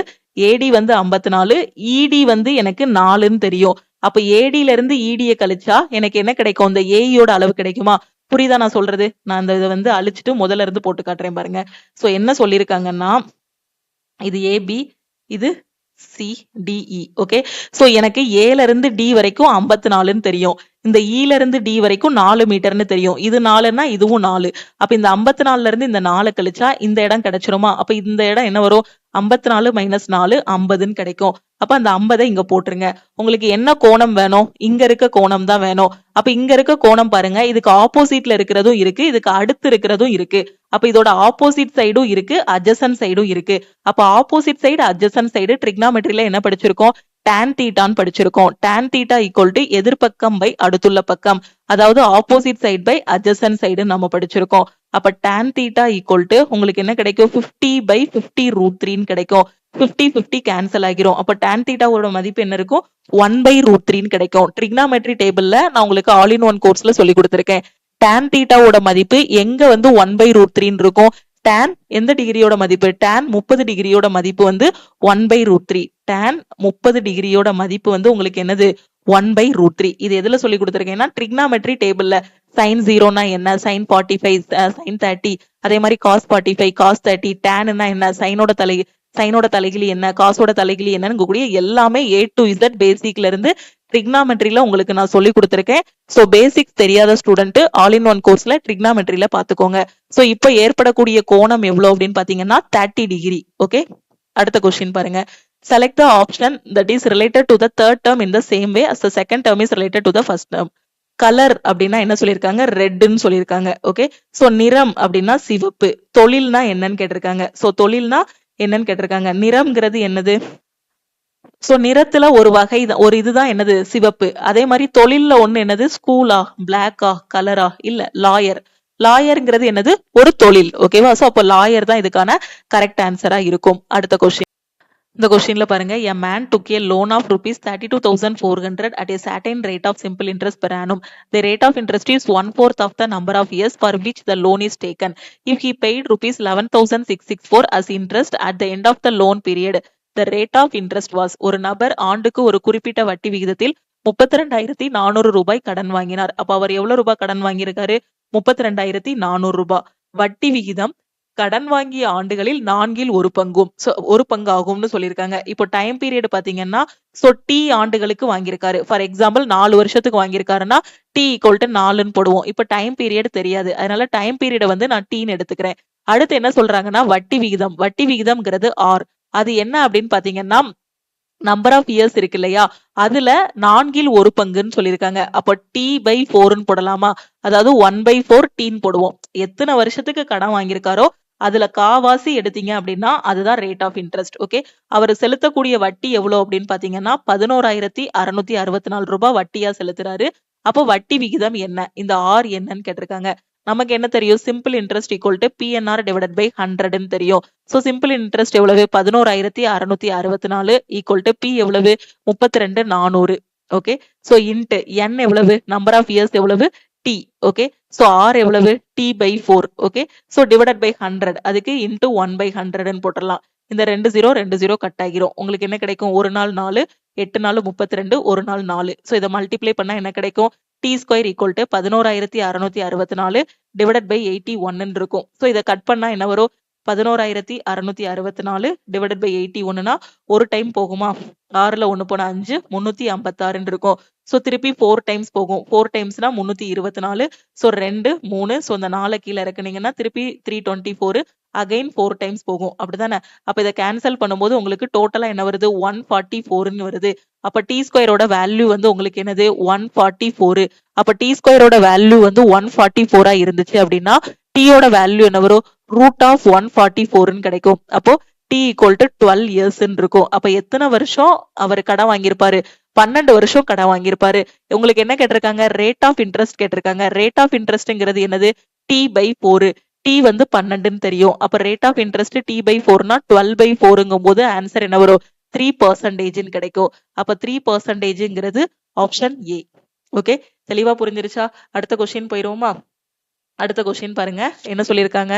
ஏடி வந்து 54, இடி வந்து எனக்கு 4ன்னு தெரியும். அப்ப ஏடில இருந்து இடிய கழிச்சா எனக்கு என்ன கிடைக்கும்? இந்த ஏஇயோட அளவு கிடைக்குமா? புரியுதா நான் சொல்றது? நான் அந்த இதை வந்து அழிச்சிட்டு முதல்ல இருந்து போட்டு காட்டுறேன் பாருங்க. சோ என்ன சொல்லியிருக்காங்கன்னா இது ஏபி, இது சிடிஇ. ஓகே. சோ எனக்கு ஏல இருந்து டி வரைக்கும் 54ன்னு தெரியும். இந்த ஈல இருந்து டி வரைக்கும் 4 மீட்டர்னு தெரியும். இது 4ன்னா இதுவும் 4. அப்ப இந்த 54ல இருந்து இந்த 4 கழிச்சா இந்த இடம் கிடைச்சிருமா? அப்ப இந்த இடம் என்ன வரும்? 54 - 4 50ன்னு கிடைக்கும். அப்ப அந்த 50 இங்க போட்டுருங்க. உங்களுக்கு என்ன கோணம் வேணும்? இங்க இருக்க கோணம் தான் வேணும். அப்ப இங்க இருக்க கோணம் பாருங்க. இதுக்கு ஆப்போசிட்ல இருக்கிறதும் இருக்கு, இதுக்கு அடுத்து இருக்கிறதும் இருக்கு. அப்ப இதோட ஆப்போசிட் சைடும் இருக்கு, அட்ஜசன்ட் சைடும் இருக்கு. அப்ப ஆப்போசிட் சைடு, அட்ஜசன்ட் சைடு ட்ரிக்னாமெட்ரியில என்ன படிச்சிருக்கோம்? tan தீட்டான்னு படிச்சிருக்கோம். tan தீட்டா ஈக்குவல் டு எதிர்பக்கம் பை அடுத்துள்ள பக்கம். அதாவது opposite side by adjacent side நம்ம படிச்சிருக்கோம். அப்ப tan தீட்டா ஈக்குவல் டு உங்களுக்கு என்ன கிடைக்கும்? 50/50√3 கிடைக்கும். 50 கேன்சல் ஆகிரும். அப்ப tan தீட்டாவோட மதிப்பு என்ன இருக்கும்? 1/√3 கிடைக்கும். ட்ரிக்னாமெட்ரி டேபிள்ல நான் உங்களுக்கு ஆல் இன் ஒன் கோர்ஸ்ல சொல்லி கொடுத்திருக்கேன். tan தீட்டாவோட மதிப்பு எங்க வந்து 1/√3 இருக்கும்? tan எந்த டிகிரியோட மதிப்பு? tan 30 டிகிரியோட மதிப்பு வந்து 1/√3. tan 30 டிகிரியோட மதிப்பு வந்து உங்களுக்கு என்னது? 1/√3. இது எதுல சொல்லி கொடுத்திருக்கேன்னா ட்ரிக்னாமெட்ரி டேபிள்ல sin 0னா என்ன? sin 45, sin 30, அதே மாதிரி cos 45, cos 30, tanனா என்ன? சைனோட தலைகிழி என்ன? காசோட தலைகிழி என்னன்னு கூடிய எல்லாமே A to Z பேசிக்ல இருந்து ட்ரிக்னாமெட்ரியில உங்களுக்கு நான் சொல்லி கொடுத்திருக்கேன். சோ பேசிக்ஸ் தெரியாத ஸ்டூடெண்ட் ஆல் இன் ஒன் கோர்ஸ்ல ட்ரிக்னாமெட்ரியில பாத்துக்கோங்க. சோ இப்போ ஏற்படக்கூடிய கோணம் எவ்வளவு அப்படின்னு பாத்தீங்கன்னா 30 டிகிரி. ஓகே. அடுத்த கொஸ்டின் பாருங்க. Select the option that is related to the third term in the same way as the second term is related to the first term. Colour அப்படின்னா என்ன சொல்லியிருக்காங்க? ரெட்னு சொல்லியிருக்காங்க. ஓகே. சோ நிறம் அப்படின்னா சிவப்பு. தொழில்னா என்னன்னு கேட்டிருக்காங்க. சோ தொழில்னா என்னன்னு கேட்டிருக்காங்க. நிறம்ங்கிறது என்னது? சோ நிறத்துல ஒரு வகை ஒரு இதுதான் என்னது? சிவப்பு. அதே மாதிரி தொழில்ல ஒண்ணு என்னது? ஸ்கூலா, பிளாக்கா, கலரா? இல்ல, லாயர். லாயர்ங்கிறது என்னது? ஒரு தொழில். ஓகேவா? சோ அப்போ லாயர் தான் இதுக்கான கரெக்ட் ஆன்சரா இருக்கும். அடுத்த கொஸ்டின். இந்த கொஸ்டின்ல பாருங்க. A man took a loan of rupees 32,400 at a certain rate of simple interest per annum. The rate of interest is 1/4 of the number of years for which the loan is taken. If he paid rupees 11,664 as interest at the end of the loan period, the rate of interest was. ஒரு நபர் ஆண்டுக்கு ஒரு குறிப்பிட்ட வட்டி விகிதத்தில் 32,400 ரூபாய் கடன் வாங்கினார். அப்ப அவர் எவ்வளவு ரூபாய் கடன் வாங்கியிருக்காரு? 32,400 ரூபாய். வட்டி விகிதம் கடன் வாங்கிய ஆண்டுகளில் 4ல் ஒரு பங்காகும்னு சொல்லியிருக்காங்க. இப்போ டைம் பீரியட் பாத்தீங்கன்னா டி ஆண்டுகளுக்கு வாங்கியிருக்காரு. ஃபார் எக்ஸாம்பிள் 4 வருஷத்துக்கு வாங்கியிருக்காருன்னா டி ஈக்குவல் டு 4ன்னு போடுவோம். இப்போ டைம் பீரியட் தெரியாது, அதனால டைம் பீரியட வந்து நான் டீன்னு எடுத்துக்கிறேன். அடுத்து என்ன சொல்றாங்கன்னா வட்டி விகிதம். வட்டி விகிதம்ங்கிறது ஆர். அது என்ன அப்படின்னு பாத்தீங்கன்னா நம்பர் ஆஃப் இயர்ஸ் இருக்கு இல்லையா, அதுல 4ல் ஒரு பங்குன்னு சொல்லியிருக்காங்க. அப்போ T/4ன்னு போடலாமா? அதாவது 1/4 டீன்னு போடுவோம். எத்தனை வருஷத்துக்கு கடன் வாங்கியிருக்காரோ அதுல காவாசி எடுத்தீங்க அப்படின்னா அதுதான் ரேட் ஆஃப் இன்ட்ரெஸ்ட். ஓகே. அவர் செலுத்தக்கூடிய வட்டி எவ்வளவு அப்படின்னு பாத்தீங்கன்னா 11,664 ரூபாய் வட்டியா செலுத்துறாரு. அப்போ வட்டி விகிதம் என்ன? இந்த ஆர் என்னன்னு கேட்டிருக்காங்க. நமக்கு என்ன தெரியும்? Simple interest equal to PNR divided by 100ன்னு தெரியும். சோ சிம்பிள் இன்ட்ரெஸ்ட் எவ்வளவு? 11,664 ஈக்குவல் டு P எவ்வளவு? 32,400. ஓகே. சோ இன்ட் n எவ்வளவு? நம்பர் ஆஃப் இயர்ஸ் எவ்வளவு? T. ஓகே. சோ R எவ்வளவு? T/4. Okay. So divided by 100. அதுக்கு இன்டு 1/100ன்னு போட்டுடலாம். இந்த 2 0 கட் ஆகிரும். உங்களுக்கு என்ன கிடைக்கும்? ஒரு நாள் 4, 8 நாள் 32, ஒரு நாள் 4. சோ இதை மல்டிப்ளை பண்ணா என்ன கிடைக்கும்? T² equal to 11,664 divided by 81 இருக்கும். சோ இதை கட் பண்ணா என்ன வரும்? 11,664 டிவைடட் பை 81னா ஒரு டைம் போகுமா? 6ல 1 போனா 5, 356 இருக்கும். சோ திருப்பி 4 டைம்ஸ் போகும். 4 டைம்ஸ்னா 324. சோ 2 3. சோ இந்த 4 கீழே இறக்குனீங்கன்னா திருப்பி 324. அகைன் 4 டைம்ஸ் போகும் அப்படிதானே. அப்ப இதை கேன்சல் பண்ணும்போது உங்களுக்கு டோட்டலா என்ன வருது 144 வருது. அப்ப டி ஸ்கொயரோட வேல்யூ வந்து உங்களுக்கு என்னது 144. அப்ப டி ஸ்கொயரோட வேல்யூ வந்து 144 இருந்துச்சு அப்படின்னா டீயோட வேல்யூ என்ன வரும் ரூட் ஆஃப் 144 கிடைக்கும். அப்போ டி ஈக்குவல் டு 12 இயர்ஸ் இருக்கும். அப்ப எத்தனை வருஷம் அவர் கடன் வாங்கியிருப்பாரு 12 வருஷம் கடன் வாங்கியிருப்பாரு. உங்களுக்கு என்ன கேட்டிருக்காங்க ரேட் ஆஃப் இன்ட்ரெஸ்ட் கேட்டிருக்காங்க. ரேட் ஆஃப் இன்ட்ரெஸ்ட்ங்கிறது என்னது டி பை 4. டி வந்து 12ன்னு தெரியும். அப்ப rate of interest T by 4னா 12 பை 4ங்கும் போது ஆன்சர் என்ன வரும் 3% கிடைக்கும். அப்ப 3%ங்கிறது ஆப்ஷன் ஏ. ஓகே, தெளிவா புரிஞ்சிருச்சா? அடுத்த கொஸ்டின் போயிருவோமா? அடுத்த கொஸ்டின் பாருங்க என்ன சொல்லியிருக்காங்க.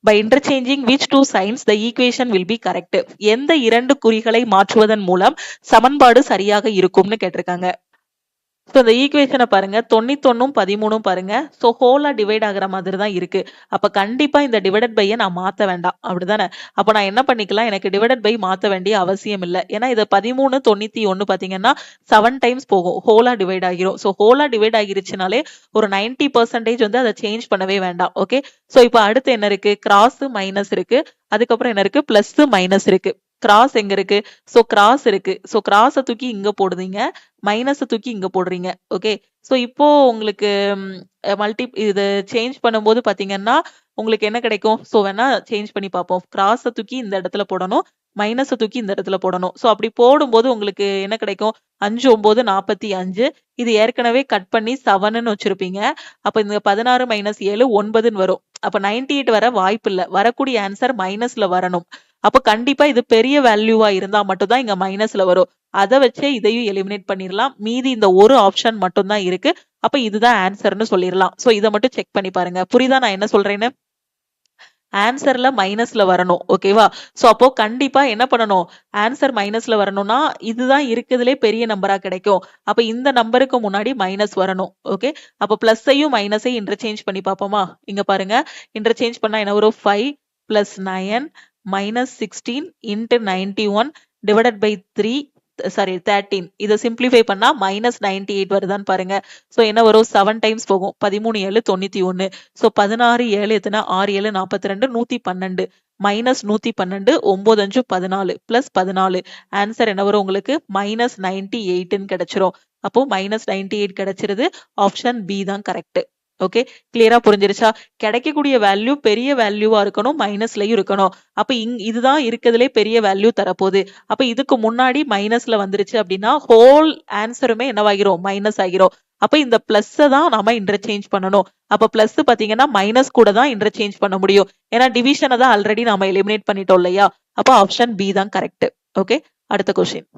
By interchanging which two signs the equation will be correct. எந்த இரண்டு குறிகளை மாற்றுவதன் மூலம் சமன்பாடு சரியாக இருக்கும்னு கேட்டிருக்காங்க. ஸோ இந்த ஈக்குவேஷனை பாருங்க 91 13 பாருங்க. ஸோ ஹோலா டிவைட் ஆகிற மாதிரி தான் இருக்கு. அப்ப கண்டிப்பா இந்த டிவைடட் பையை நான் மாத்த வேண்டாம் அப்படிதானே. அப்ப நான் என்ன பண்ணிக்கலாம் எனக்கு டிவைடட் பை மாத்த வேண்டிய அவசியம் இல்லை. ஏன்னா இது 13 91 பாத்தீங்கன்னா 7 டைம்ஸ் போகும் ஹோலா டிவைட் ஆகிரும். ஸோ ஹோலா டிவைட் ஆகிருச்சுனாலே ஒரு 90% வந்து அதை சேஞ்ச் பண்ணவே வேண்டாம். ஓகே, ஸோ இப்போ அடுத்து என்ன இருக்கு கிராஸ் மைனஸ் இருக்கு. அதுக்கப்புறம் என்ன இருக்கு பிளஸ் மைனஸ் இருக்கு. கிராஸ் எங்க இருக்கு சோ கிராஸ் இருக்கு. சோ கிராஸ தூக்கி இங்க போடுறீங்க மைனஸ் தூக்கி இங்க போடுறீங்க. ஓகே, சோ இப்போ உங்களுக்கு இது சேஞ்ச் பண்ணும்போது பாத்தீங்கன்னா உங்களுக்கு என்ன கிடைக்கும். சோ வேணா சேஞ்ச் பண்ணி பார்ப்போம். கிராஸ தூக்கி இந்த இடத்துல போடணும் மைனஸ் தூக்கி இந்த இடத்துல போடணும். சோ அப்படி போடும்போது உங்களுக்கு என்ன கிடைக்கும் 5 9 45. இது ஏற்கனவே கட் பண்ணி 7ன்னு வச்சிருப்பீங்க. அப்ப இந்த 16 மைனஸ் 7 9ன்னு வரும். அப்ப 98 வர வாய்ப்பு இல்ல. வரக்கூடிய ஆன்சர் மைனஸ்ல வரணும். அப்ப கண்டிப்பா இது பெரிய வேல்யூவா இருந்தா மட்டும் தான் இங்க மைனஸ்ல வரும். அதை வச்சே இதையும் எலிமினேட் பண்ணிடலாம். மீதி இந்த ஒரு ஆப்ஷன் மட்டும் தான் இருக்கு. அப்ப இதுதான் ஆன்சர்னு சொல்லிடலாம். சோ இதை மட்டும் செக் பண்ணி பாருங்க. புரியுதா நான் என்ன சொல்றேன்னு? ஆன்சர்ல மைனஸ்ல வரணும். ஓகேவா? சோ அப்போ கண்டிப்பா என்ன பண்ணணும் ஆன்சர் மைனஸ்ல வரணும்னா இதுதான் இருக்குதுலே பெரிய நம்பரா கிடைக்கும். அப்ப இந்த நம்பருக்கு முன்னாடி மைனஸ் வரணும். ஓகே, அப்ப பிளஸ்ஸையும் மைனஸையும் இன்டர்சேஞ்ச் பண்ணி பார்ப்போமா? இங்க பாருங்க இன்டர்சேஞ்ச் பண்ணா என்ன வரும் 5 + 9 - 16 × 91 divided by 13. இதை சிம்பிளிஃபை பண்ணா -98 வருதான்னு பாருங்க. சோ என்ன வரும் 7 டைம்ஸ் போகும் 13 7 91. சோ 16 7 எத்தனை 6 7 42 112 -112 9 5 14 +14. ஆன்சர் என்ன வரும் உங்களுக்கு -98 கிடைச்சிரும். அப்போ -98 கிடைச்சிருது. ஆப்ஷன் பி தான் கரெக்ட். ஓகே, கிளியரா புரிஞ்சிருச்சா? கிடைக்கக்கூடிய வேல்யூ பெரிய வேல்யூவா இருக்கணும் மைனஸ்லயும் இருக்கணும். அப்ப இதுதான் இருக்கிறதுலே பெரிய வேல்யூ தரப்போகுது. அப்ப இதுக்கு முன்னாடி மைனஸ்ல வந்துருச்சு அப்படின்னா ஹோல் ஆன்சருமே என்னவாகிரும் மைனஸ் ஆகிரும். அப்ப இந்த பிளஸ் தான் நாம இன்டர்சேஞ்ச் பண்ணணும். அப்ப பிளஸ் பாத்தீங்கன்னா மைனஸ் கூட தான் இன்டர்சேஞ்ச் பண்ண முடியும். ஏன்னா டிவிஷனை தான் ஆல்ரெடி நாம எலிமினேட் பண்ணிட்டோம் இல்லையா? அப்ப ஆப்ஷன் பி தான் கரெக்ட். ஓகே, அடுத்த question.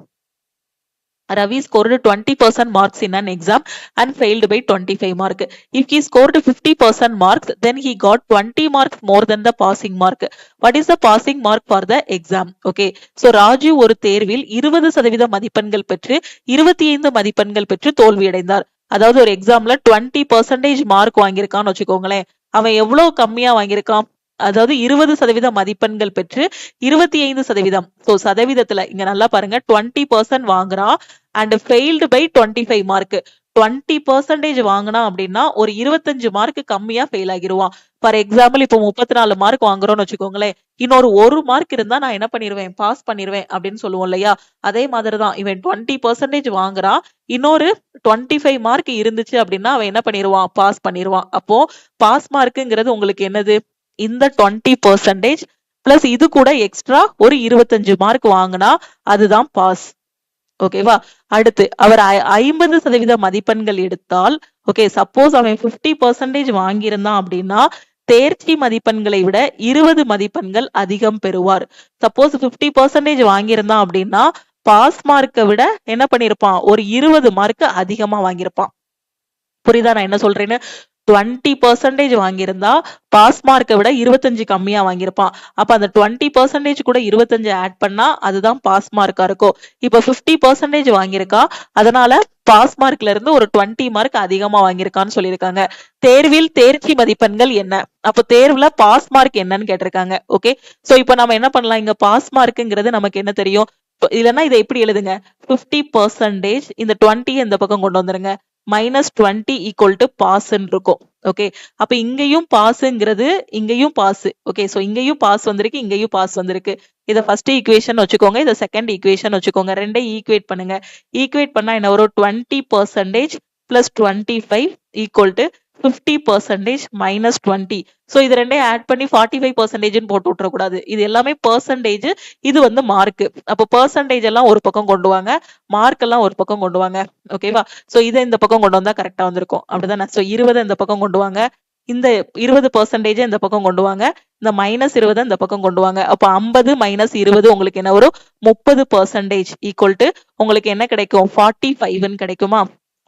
Ravi scored 20% marks in an exam and failed by 25 mark. If he scored 50% marks, then he got 20 marks more than the passing mark. What is the passing mark for the exam? Okay, so Raju ஒரு தேர்வில் 20% மதிப்பெண்கள் பெற்று 25 மதிப்பெண்கள் பெற்று தோல்வியடைந்தார். அதாவது ஒரு எக்ஸாம்ல 20% மார்க் வாங்கியிருக்கான்னு வச்சுக்கோங்களேன். அவன் எவ்வளவு கம்மியா வாங்கியிருக்கான்? அதாவது 20% மதிப்பெண்கள் பெற்று 25%. சோ சதவீதத்துல இங்க நல்லா பாருங்க 20% வாங்குறான் அண்ட் ஃபெயில்டு பை 25 மார்க். 20% வாங்கினா அப்படின்னா ஒரு 25 மார்க் கம்மியா ஃபெயில் ஆகிருவான். ஃபார் எக்ஸாம்பிள் இப்போ 34 மார்க் வாங்குறோம்னு வச்சுக்கோங்களேன். இன்னொரு 1 மார்க் இருந்தா நான் என்ன பண்ணிருவேன் பாஸ் பண்ணிருவேன் அப்படின்னு சொல்லுவோம் இல்லையா? அதே மாதிரிதான் இவன் 20% வாங்குறான். இன்னொரு 25 மார்க் இருந்துச்சு அப்படின்னா அவன் என்ன பண்ணிருவான் பாஸ் பண்ணிருவான். அப்போ பாஸ் மார்க்குங்கிறது உங்களுக்கு என்னது இந்த 20% பிளஸ் இது கூட எக்ஸ்ட்ரா ஒரு 25 மார்க் வாங்கினா அதுதான் பாஸ். ஓகேவா? அடுத்து அவர் 50% மதிப்பெண்கள் எடுத்தால் ஓகே சப்போஸ் அவன் 50% வாங்கியிருந்தான் அப்படின்னா தேர்ச்சி மதிப்பெண்களை விட 20 மதிப்பெண்கள் அதிகம் பெறுவார். சப்போஸ் 50% வாங்கியிருந்தான் அப்படின்னா பாஸ் மார்க்கை விட என்ன பண்ணிருப்பான் ஒரு 20 மார்க் அதிகமா வாங்கியிருப்பான். புரியுதா நான் என்ன சொல்றேன்னு? 20% வாங்கியிருந்தா பாஸ் மார்க்கை விட 25 கம்மியா வாங்கியிருப்பான். அப்ப அந்த 20% கூட 25 ஆட் பண்ணா அதுதான் பாஸ் மார்க்கா இருக்கும். இப்ப 50% வாங்கியிருக்கா, அதனால பாஸ் மார்க்ல இருந்து ஒரு 20 மார்க் அதிகமா வாங்கியிருக்கான்னு சொல்லியிருக்காங்க. தேர்வில் தேர்ச்சி மதிப்பெண்கள் என்ன? அப்ப தேர்வுல பாஸ் மார்க் என்னன்னு கேட்டிருக்காங்க. ஓகே, சோ இப்ப நம்ம என்ன பண்ணலாம்? இங்க பாஸ் மார்க்குங்கிறது நமக்கு என்ன தெரியும்? இல்லைன்னா இதை எப்படி எழுதுங்க 50% இந்த 20 இந்த பக்கம் கொண்டு வந்துருங்க. -20 ஈக்குவல் டு பாஸ்ன்னு இருக்கும். ஓகே, அப்ப இங்கேயும் பாஸ்ங்கிறது இங்கேயும் பாஸ். ஓகே, சோ இங்கேயும் பாஸ் வந்திருக்கு, இங்கேயும் பாஸ் வந்திருக்கு. இத ஃபர்ஸ்ட் ஈக்குவேஷன் வச்சுக்கோங்க, இத செகண்ட் ஈக்குவேஷன் வச்சுக்கோங்க. ரெண்டையும் ஈக்குவேட் பண்ணுங்க. ஈக்குவேட் பண்ணா என்ன வரும்? 20% plus 25 equal to 50% minus 20. So இது ரெண்டையும் ஆட் பண்ணி 45% போட்டு விட்டுற கூடாது. இது எல்லாமே பெர்சன்டேஜ், இது வந்து மார்க். அப்போ பெர்சன்டேஜ் எல்லாம் ஒரு பக்கம் கொண்டு வாங்க, மார்க் எல்லாம் ஒரு பக்கம் கொண்டு வாங்க. ஓகேவா? சோ இதை இந்த பக்கம் கொண்டு வந்தா கரெக்டா வந்திருக்கும். அப்படிதானே? சோ 20 இந்த பக்கம் கொண்டு வாங்க, இந்த 20% இந்த பக்கம் கொண்டு வாங்க, இந்த -20 இந்த பக்கம் கொண்டு வாங்க. அப்ப 50 - 20 உங்களுக்கு என்ன வரும்? 30% ஈக்குவல் டு உங்களுக்கு என்ன கிடைக்கும்? 45 கிடைக்குமா?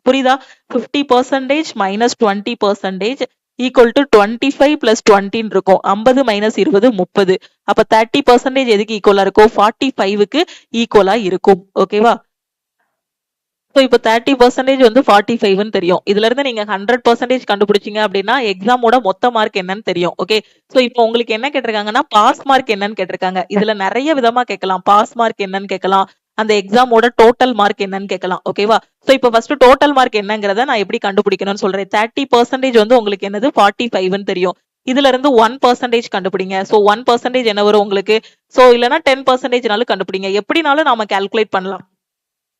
புரியுதா? 50% minus 20% equal to 25 plus 20 இருக்கும். 50 minus 20 30. அப்ப 30% எதுக்கு ஈக்குவலா இருக்கும்? 45க்கு ஈக்குவலா இருக்கும். ஓகேவா? சோ இப்போ 30% வந்து 45ன்னு தெரியும். இதுல இருந்து நீங்க 100% கண்டுபிடிச்சீங்க அப்படின்னா எக்ஸாமோட மொத்த மார்க் என்னன்னு தெரியும். ஓகே, சோ இப்போ உங்களுக்கு என்ன கேட்டிருக்காங்கன்னா பாஸ் மார்க் என்னன்னு கேட்டிருக்காங்க. இதுல நிறைய விதமா கேட்கலாம். பாஸ் மார்க் என்னன்னு கேட்கலாம், அந்த எக்ஸாமோட டோட்டல் மார்க் என்னன்னு கேட்கலாம். ஓகேவா? சோ இப்போ ஃபர்ஸ்ட் டோட்டல் மார்க் என்னங்கறத நான் எப்படி கண்டுபிடிக்கணும்னு சொல்றேன். 30% வந்து உங்களுக்கு என்னது? 45ன்னு தெரியும். இதுல இருந்து 1% கண்டுபிடிங்க. சோ 1% என்ன வரும் உங்களுக்கு? சோ இல்லனா 10%னாலும் கண்டுபிடிங்க. எப்படினாலும் நாம கால்குலேட் பண்ணலாம்.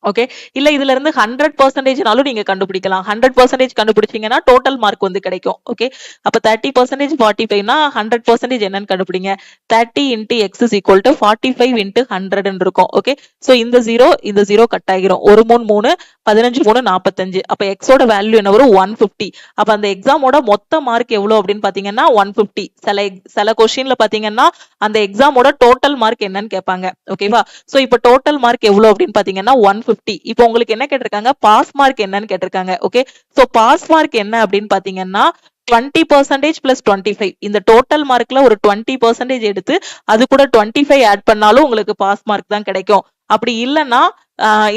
ஓகே, இல்ல இதுல இருந்து 100%னாலும் நீங்க கண்டுபிடிக்கலாம். 100% கண்டுபிடிச்சீங்கன்னா டோட்டல் மார்க் வந்து கிடைக்கும். ஓகே, அப்ப 30% 45னா 100% என்னன்னு கண்டுபிடிங்க. 30 into x is equal to 45 into 100 இருக்கும். ஓகே, சோ இந்த 0 கட் ஆகிரும். 1 3 3 15 3 45. அப்ப x ஓட வேல்யூ என்ன வரும்? 150. அப்ப அந்த எக்ஸாமோட மொத்த மார்க் எவ்வளவு அப்படின்னு பாத்தீங்கன்னா 150. சில கொஸ்டின்ல பாத்தீங்கன்னா அந்த எக்ஸாமோட டோட்டல் மார்க் என்னன்னு கேட்பாங்க. ஓகேவா? சோ இப்போ டோட்டல் மார்க் எவ்வளவு அப்படின்னு பாத்தீங்கன்னா 150. இப்போ உங்களுக்கு என்ன கேட்டிருக்காங்க? பாஸ் மார்க் என்னன்னு கேட்டிருக்காங்க. ஓகே, சோ பாஸ் மார்க் என்ன அப்படின்னு பாத்தீங்கன்னா 20% plus 25. இந்த டோட்டல் மார்க்ல ஒரு 20% எடுத்து அது கூட 25 ஆட் பண்ணாலும் உங்களுக்கு பாஸ் மார்க் தான் கிடைக்கும். அப்படி இல்லைன்னா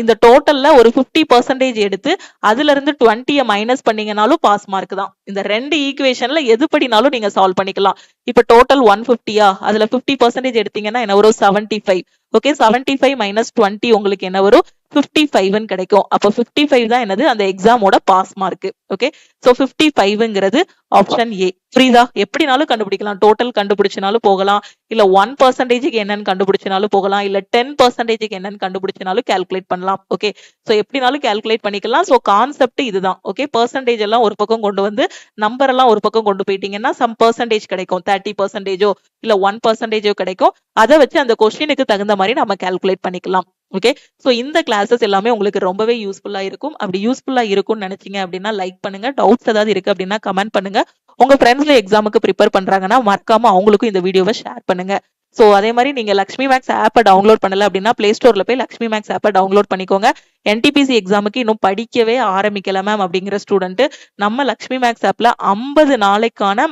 இந்த டோட்டல்ல ஒரு 50% எடுத்து அதுல இருந்து 20 மைனஸ் பண்ணீங்கனாலும் பாஸ் மார்க் தான். இந்த ரெண்டு ஈக்குவேஷன்ல எது படினாலும் நீங்க சால்வ் பண்ணிக்கலாம். இப்ப டோட்டல் 150யா, அதுல 50% எடுத்தீங்கன்னா என்ன வரும்? 75. ஓகே, 75 minus 20 உங்களுக்கு என்ன வரும்? 55 கிடைக்கும். அப்ப 55 தான் என்னது? அந்த எக்ஸாமோட பாஸ் மார்க். ஓகே, சோ 55ங்கிறது ஆப்ஷன் ஏ. புரியுதா? எப்படினாலும் கண்டுபிடிக்கலாம். டோட்டல் கண்டுபிடிச்சனாலும் போகலாம், இல்ல 1%க்கு என்னன்னு கண்டுபிடிச்சனாலும் போகலாம், இல்ல 10%க்கு என்னன்னு கண்டுபிடிச்சனாலும் கால்குலேட் பண்ணலாம். ஓகே, சோ எப்படினாலும் கால்குலேட் பண்ணிக்கலாம். சோ கான்செப்ட் இதுதான். ஓகே, பெர்சன்டேஜ் எல்லாம் ஒரு பக்கம் கொண்டு வந்து நம்பர் எல்லாம் ஒரு பக்கம் கொண்டு போயிட்டீங்கன்னா சம் பெர்சன்டேஜ் கிடைக்கும். 30%ஓ இல்ல 1%ஓ கிடைக்கும். அதை வச்சு அந்த கொஸ்டினுக்கு தகுந்த மாதிரி நம்ம கால்குலேட் பண்ணிக்கலாம். ஓகே, சோ இந்த கிளாஸஸ் எல்லாமே உங்களுக்கு ரொம்பவே யூஸ்ஃபுல்லா இருக்கும். அப்படி யூஸ்ஃபுல்லா இருக்கும்னு நினைச்சீங்க அப்படின்னா லைக் பண்ணுங்க. டவுட்ஸ் ஏதாவது இருக்கு அப்படின்னா கமெண்ட் பண்ணுங்க. உங்க ஃப்ரெண்ட்ஸ்ல எக்ஸாமுக்கு ப்ரிப்பேர் பண்றாங்கன்னா மறக்காம அவங்களுக்கும் இந்த வீடியோவை ஷேர் பண்ணுங்க. சோ அதே மாதிரி நீங்க லக்ஷ்மி மேக்ஸ் ஆப்பை டவுன்லோட் பண்ணல அப்படின்னா பிளே ஸ்டோர்ல போய் லக்ஷ்மி மேக்ஸ் ஆப்பை டவுன்லோட் பண்ணிக்கோங்க. NTPC எக்ஸாமுக்கு இன்னும் படிக்கவே ஆரம்பிக்கல மேம் அப்படிங்கிற ஸ்டூடெண்ட் நம்ம லக்ஷ்மி மேக்ஸ் ஆப்ல 50 நாளைக்கான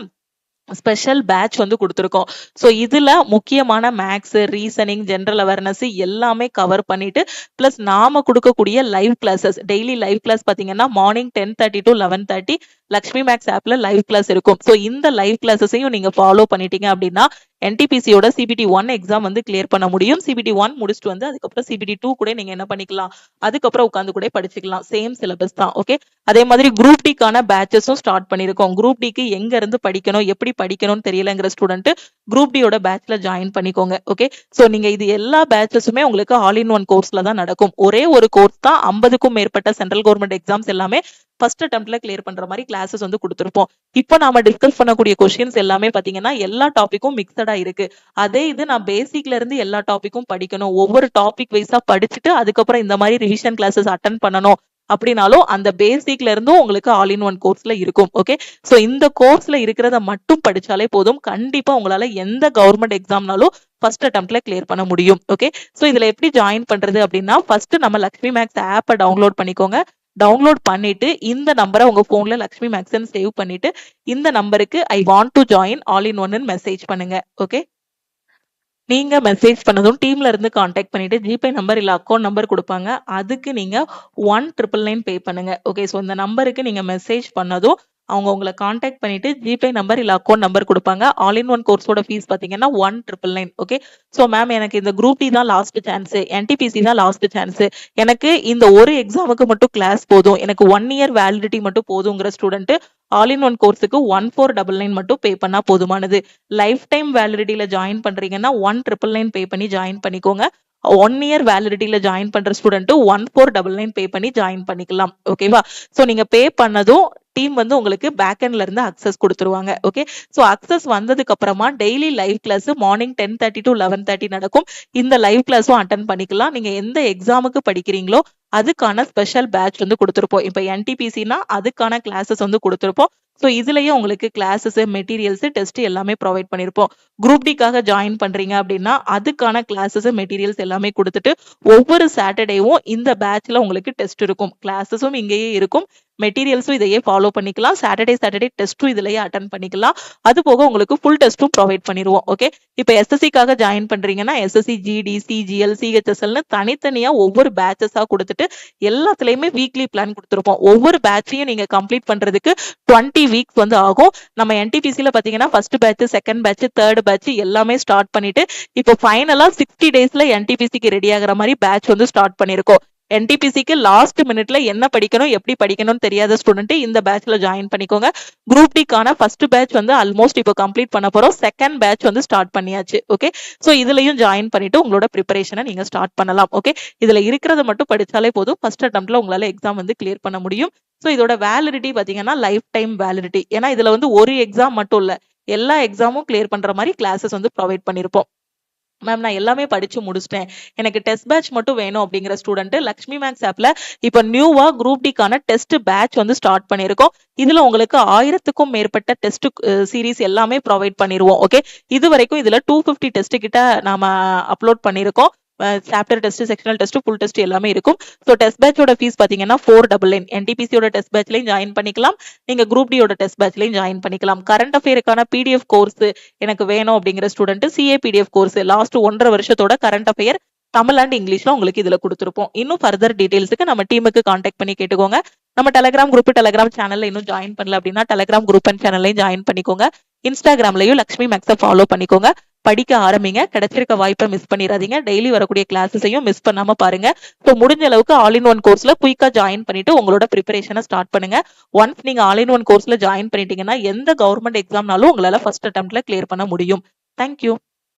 ஸ்பெஷல் பேட்ச் வந்து கொடுத்துருக்கோம். சோ இதுல முக்கியமான மேக்ஸ், ரீசனிங், ஜெனரல் அவேர்னஸ் எல்லாமே கவர் பண்ணிட்டு பிளஸ் நாம கொடுக்கக்கூடிய live classes, daily live class பாத்தீங்கன்னா மார்னிங் 10:30 to 11:30 லக்ஷ்மி மேக்ஸ் ஆப்ல லைவ் கிளாஸ் இருக்கும். சோ இந்த லைவ் கிளாஸஸையும் நீங்க ஃபாலோ பண்ணிட்டீங்க அப்படின்னா NTPCயோட CBT 1 எக்ஸாம் வந்து கிளியர் பண்ண முடியும். CBT 1 முடிச்சுட்டு வந்து அதுக்கப்புறம் CBT 2 கூட நீங்க என்ன பண்ணிக்கலாம், அதுக்கப்புறம் உட்காந்து கூட படிச்சுக்கலாம். சேம் சிலபஸ் தான். ஓகே, அதே மாதிரி குரூப் டிக்கான பேட்சஸும் ஸ்டார்ட் பண்ணிருக்கோம். குரூப் டிக்கு எங்க இருந்து படிக்கணும், எப்படி படிக்கணும்னு தெரியலங்கிற ஸ்டூடெண்ட் குரூப் டியோட பேட்ச்ல ஜாயின் பண்ணிக்கோங்க. ஓகே, சோ நீங்க இது எல்லா பேட்சஸுமே உங்களுக்கு ஆல் இன் ஒன் கோர்ஸ்ல தான் நடக்கும். ஒரே ஒரு கோர்ஸ் தான் 50க்கும் மேற்பட்ட சென்ட்ரல் கவர்மெண்ட் எக்ஸாம்ஸ் எல்லாமே ஃபர்ஸ்ட் அட்டெம்ப்ட்ல கிளியர் பண்ற மாதிரி கிளாஸஸ் வந்து கொடுத்திருப்போம். இப்போ நாம டிஸ்கஸ் பண்ணக்கூடிய கொஸ்டின்ஸ் எல்லாமே பாத்தீங்கன்னா எல்லா டாபிக்கும் மிக்சடா இருக்கு. அதே இது நான் பேசிக்ல இருந்து எல்லா டாபிக்கும் படிக்கணும், ஒவ்வொரு டாபிக் வைஸா படிச்சுட்டு அதுக்கப்புறம் இந்த மாதிரி ரிவிஷன் கிளாஸஸ் அட்டென்ட் பண்ணணும் அப்படின்னாலும் அந்த பேசிக்ல இருந்தும் உங்களுக்கு ஆல் இன் ஒன் கோர்ஸ்ல இருக்கும். ஓகே, சோ இந்த கோர்ஸ்ல இருக்கிறத மட்டும் படிச்சாலே போதும். கண்டிப்பா உங்களால எந்த கவர்மெண்ட் எக்ஸாம்னாலும் ஃபர்ஸ்ட் அட்டெம்ப்ட்ல கிளியர் பண்ண முடியும். ஓகே, சோ இதுல எப்படி ஜாயின் பண்றது அப்படின்னா ஃபர்ஸ்ட் நம்ம லக்ஷ்மி மேக்ஸ் ஆப்பை டவுன்லோட் பண்ணிக்கோங்க. டவுன்லோட் பண்ணிட்டு இந்த நம்பரை உங்க போன்ல லக்ஷ்மி மேக்ஸ்ன்னு சேவ் பண்ணிட்டு இந்த நம்பருக்கு I want to join all இன் ஒன்னு மெசேஜ் பண்ணுங்க. ஓகே, நீங்க மெசேஜ் பண்ணதும் டீம்ல இருந்து கான்டாக்ட் பண்ணிட்டு ஜிபே நம்பர் இல்ல அக்கௌண்ட் நம்பர் கொடுப்பாங்க. அதுக்கு நீங்க 1999 பே பண்ணுங்க. ஓகே, சோ இந்த நம்பருக்கு நீங்க மெசேஜ் பண்ணதும் அவங்க உங்களை காண்டாக்ட் பண்ணிட்டு ஜிபே நம்பர் இல்ல அக்கௌண்ட் நம்பர் கொடுப்பாங்க. ஆல் இன் ஒன் கோர்ஸோட ஃபீஸ் பாத்தீங்கன்னா 1999. ஓகே. சோ மேம் எனக்கு இந்த குரூப் டி தான் லாஸ்ட் சான்ஸ், என்டிபிசி தான் லாஸ்ட் சான்ஸ், எனக்கு இந்த ஒரு எக்ஸாமுக்கு மட்டும் கிளாஸ் போதும், எனக்கு 1 இயர் வேலிடிட்டி மட்டும் போதுங்கிற ஸ்டூடெண்ட் ஆல் இன் ஒன் கோர்ஸுக்கு 1499 மட்டும் பே பண்ணா போதுமானது. லைஃப் டைம் வேலிடிட்டியில ஜாயின் பண்றீங்கன்னா 1999 பே பண்ணி ஜாயின் பண்ணிக்கோங்க. 1 இயர் வேலிடிட்டியில ஜாயின் பண்ற ஸ்டூடெண்ட் 1499 பே பண்ணி ஜாயின் பண்ணிக்கலாம். ஓகேவா? சோ நீங்க பே பண்ணதும் டீம் வந்து உங்களுக்கு பேக் எண்ட்ல இருந்து அக்சஸ் கொடுத்துருவாங்க. ஓகே. சோ அக்சஸ் வந்ததுக்கு அப்புறமா daily live class morning 10:30 to 11:30 நடக்கும். இந்த லைவ் கிளாஸும் அட்டன் பண்ணிக்கலாம். நீங்க எந்த எக்ஸாமுக்கு படிக்கிறீங்களோ அதுக்கான ஸ்பெஷல் பேட்ச் வந்து கொடுத்துருப்போம். இப்ப என்டிபிசினா அதுக்கான கிளாஸஸ் வந்து கொடுத்துருப்போம். சோ இதுலயே உங்களுக்கு கிளாஸஸ், மெட்டீரியல்ஸ், டெஸ்ட் எல்லாமே ப்ரொவைட் பண்ணிருப்போம். குரூப் டிக்காக ஜாயின் பண்றீங்க அப்படின்னா அதுக்கான கிளாஸஸ், மெட்டீரியல்ஸ் எல்லாமே கொடுத்துட்டு ஒவ்வொரு சாட்டர்டேவும் இந்த பேட்ச்ல உங்களுக்கு டெஸ்ட் இருக்கும். கிளாஸஸும் இங்கேயே இருக்கும், மெட்டீரியல்ஸும் இதையே ஃபாலோ பண்ணிக்கலாம். சாட்டர்டே டெஸ்ட்டும் இதுலயே அட்டன் பண்ணிக்கலாம். அது போக உங்களுக்கு ஃபுல் டெஸ்ட்டும் ப்ரொவைட் பண்ணிடுவோம். ஓகே. இப்ப எஸ்எஸ்சிக்காக ஜாயின் பண்றீங்கன்னா எஸ்எஸ்சி, ஜிடி, சிஜிஎல், சிஹெச்எஸ்எல்னு தனித்தனியா ஒவ்வொரு பேட்சஸா கொடுத்துட்டு எல்லாத்துலயுமே வீக்லி பிளான் கொடுத்துருப்போம். ஒவ்வொரு பேட்சையும் நீங்க கம்ப்ளீட் பண்றதுக்கு 20 வீக்ஸ் வந்து ஆகும். நம்ம என்டிபிசில பாத்தீங்கன்னா first batch, second batch, third batch எல்லாமே ஸ்டார்ட் பண்ணிட்டு இப்போ ஃபைனலா 60 டேஸ்ல என்டிபிசிக்கு ரெடி ஆகுற மாதிரி பேட்ச் வந்து ஸ்டார்ட் பண்ணிருக்கோம். என்டிபிசிக்கு லாஸ்ட் மினிட்ல என்ன படிக்கணும், எப்படி படிக்கணும்னு தெரியாத ஸ்டூடெண்ட் இந்த பேட்ச்ல ஜாயின் பண்ணிக்கோங்க. குரூப் டிக்கான ஃபர்ஸ்ட் பேட்ச் வந்து ஆல்மோஸ்ட் இப்போ கம்ப்ளீட் பண்ண போறோம். செகண்ட் பேட்ச் வந்து ஸ்டார்ட் பண்ணியாச்சு. ஓகே. சோ இதுலயும் ஜாயின் பண்ணிட்டு உங்களோட ப்ரிப்பரேஷனை நீங்க ஸ்டார்ட் பண்ணலாம். ஓகே. இதுல இருக்கிறத மட்டும் படிச்சாலே போதும், ஃபர்ஸ்ட் அட்டெம்ப்ட்ல உங்களால எக்ஸாம் வந்து கிளியர் பண்ண முடியும். சோ இதோட வேலிடிட்டி பாத்தீங்கன்னா லைஃப் டைம் வேலிடிட்டி. ஏன்னா இதுல வந்து ஒரு எக்ஸாம் மட்டும் இல்ல, எல்லா எக்ஸாமும் கிளியர் பண்ற மாதிரி கிளாஸஸ் வந்து ப்ரொவைட் பண்ணிருப்போம். மேம் நான் எல்லாமே படிச்சு முடிச்சிட்டேன், எனக்கு டெஸ்ட் பேட்ச் மட்டும் வேணும் அப்படிங்கிற ஸ்டூடெண்ட் லக்ஷ்மி மேக்ஸ் ஆப்ல இப்ப நியூவா குரூப் டிக்கான டெஸ்ட் பேட்ச் வந்து ஸ்டார்ட் பண்ணிருக்கோம். இதுல உங்களுக்கு 1000க்கும் மேற்பட்ட டெஸ்ட் சீரீஸ் எல்லாமே ப்ரொவைட் பண்ணிருவோம். ஓகே. இது வரைக்கும் இதுல 250 டெஸ்ட் கிட்ட நாம அப்லோட் பண்ணிருக்கோம். Chapter test, sectional test, full test எல்லாமே இருக்கும். ஸோ டெஸ்ட் பேட்சோட ஃபீஸ் பாத்தீங்கன்னா 499. என்டிபிசியோட டெஸ்ட் பேட்ச்லையும் ஜாயின் பண்ணிக்கலாம், நீங்க குரூப் டியோட டெஸ்ட் பேட்ச்லையும் ஜாயின் பண்ணிக்கலாம். கரண்ட் அஃபேருக்கான பிடிஎஃப் கோர்ஸ் எனக்கு வேணும் அப்படிங்கிற student CA PDF course last 1.5 வருஷத்தோட கரண்ட் அஃபேர் தமிழ் அண்ட் இங்கிலீஷ்ல உங்களுக்கு இதுல கொடுத்துருப்போம். இன்னும் ஃபர்தர் டீடைல்ஸுக்கு நம்ம டீமுக்கு கான்டாக்ட் பண்ணி கேட்டுக்கோங்க. நம்ம டெலிகிராம் குரூப், டெலிகிராம் சேனல்ல இன்னும் ஜாயின் பண்ணல அப்படின்னா டெலிகிராம் குரூப் அண்ட் சேனல்லையும் ஜாயின் பண்ணிக்கோங்க. இன்ஸ்டாகிராம்லயும் லக்ஷ்மி மேக்ஸை ஃபாலோ பண்ணிக்கோங்க. படிக்க ஆரம்பிங்க. கிடைச்சிருக்க வாய்ப்பை மிஸ் பண்ணிடாதீங்க. டெய்லி வரக்கூடிய கிளாஸஸையும் மிஸ் பண்ணாம பாருங்க. ஸோ முடிஞ்ச அளவுக்கு ஆல் இன் ஒன் கோர்ஸ்ல குயிக்கா ஜாயின் பண்ணிட்டு உங்களோட ப்ரிப்பரேஷனை ஸ்டார்ட் பண்ணுங்க. ஒன்ஸ் நீங்க ஆல் இன் ஒன் கோர்ஸ்ல ஜாயின் பண்ணிட்டீங்கன்னா எந்த கவர்மெண்ட் எக்ஸாம்னாலும் உங்களால ஃபர்ஸ்ட் அட்டெம்ப்ட்ல கிளியர் பண்ண முடியும். தேங்க்யூ.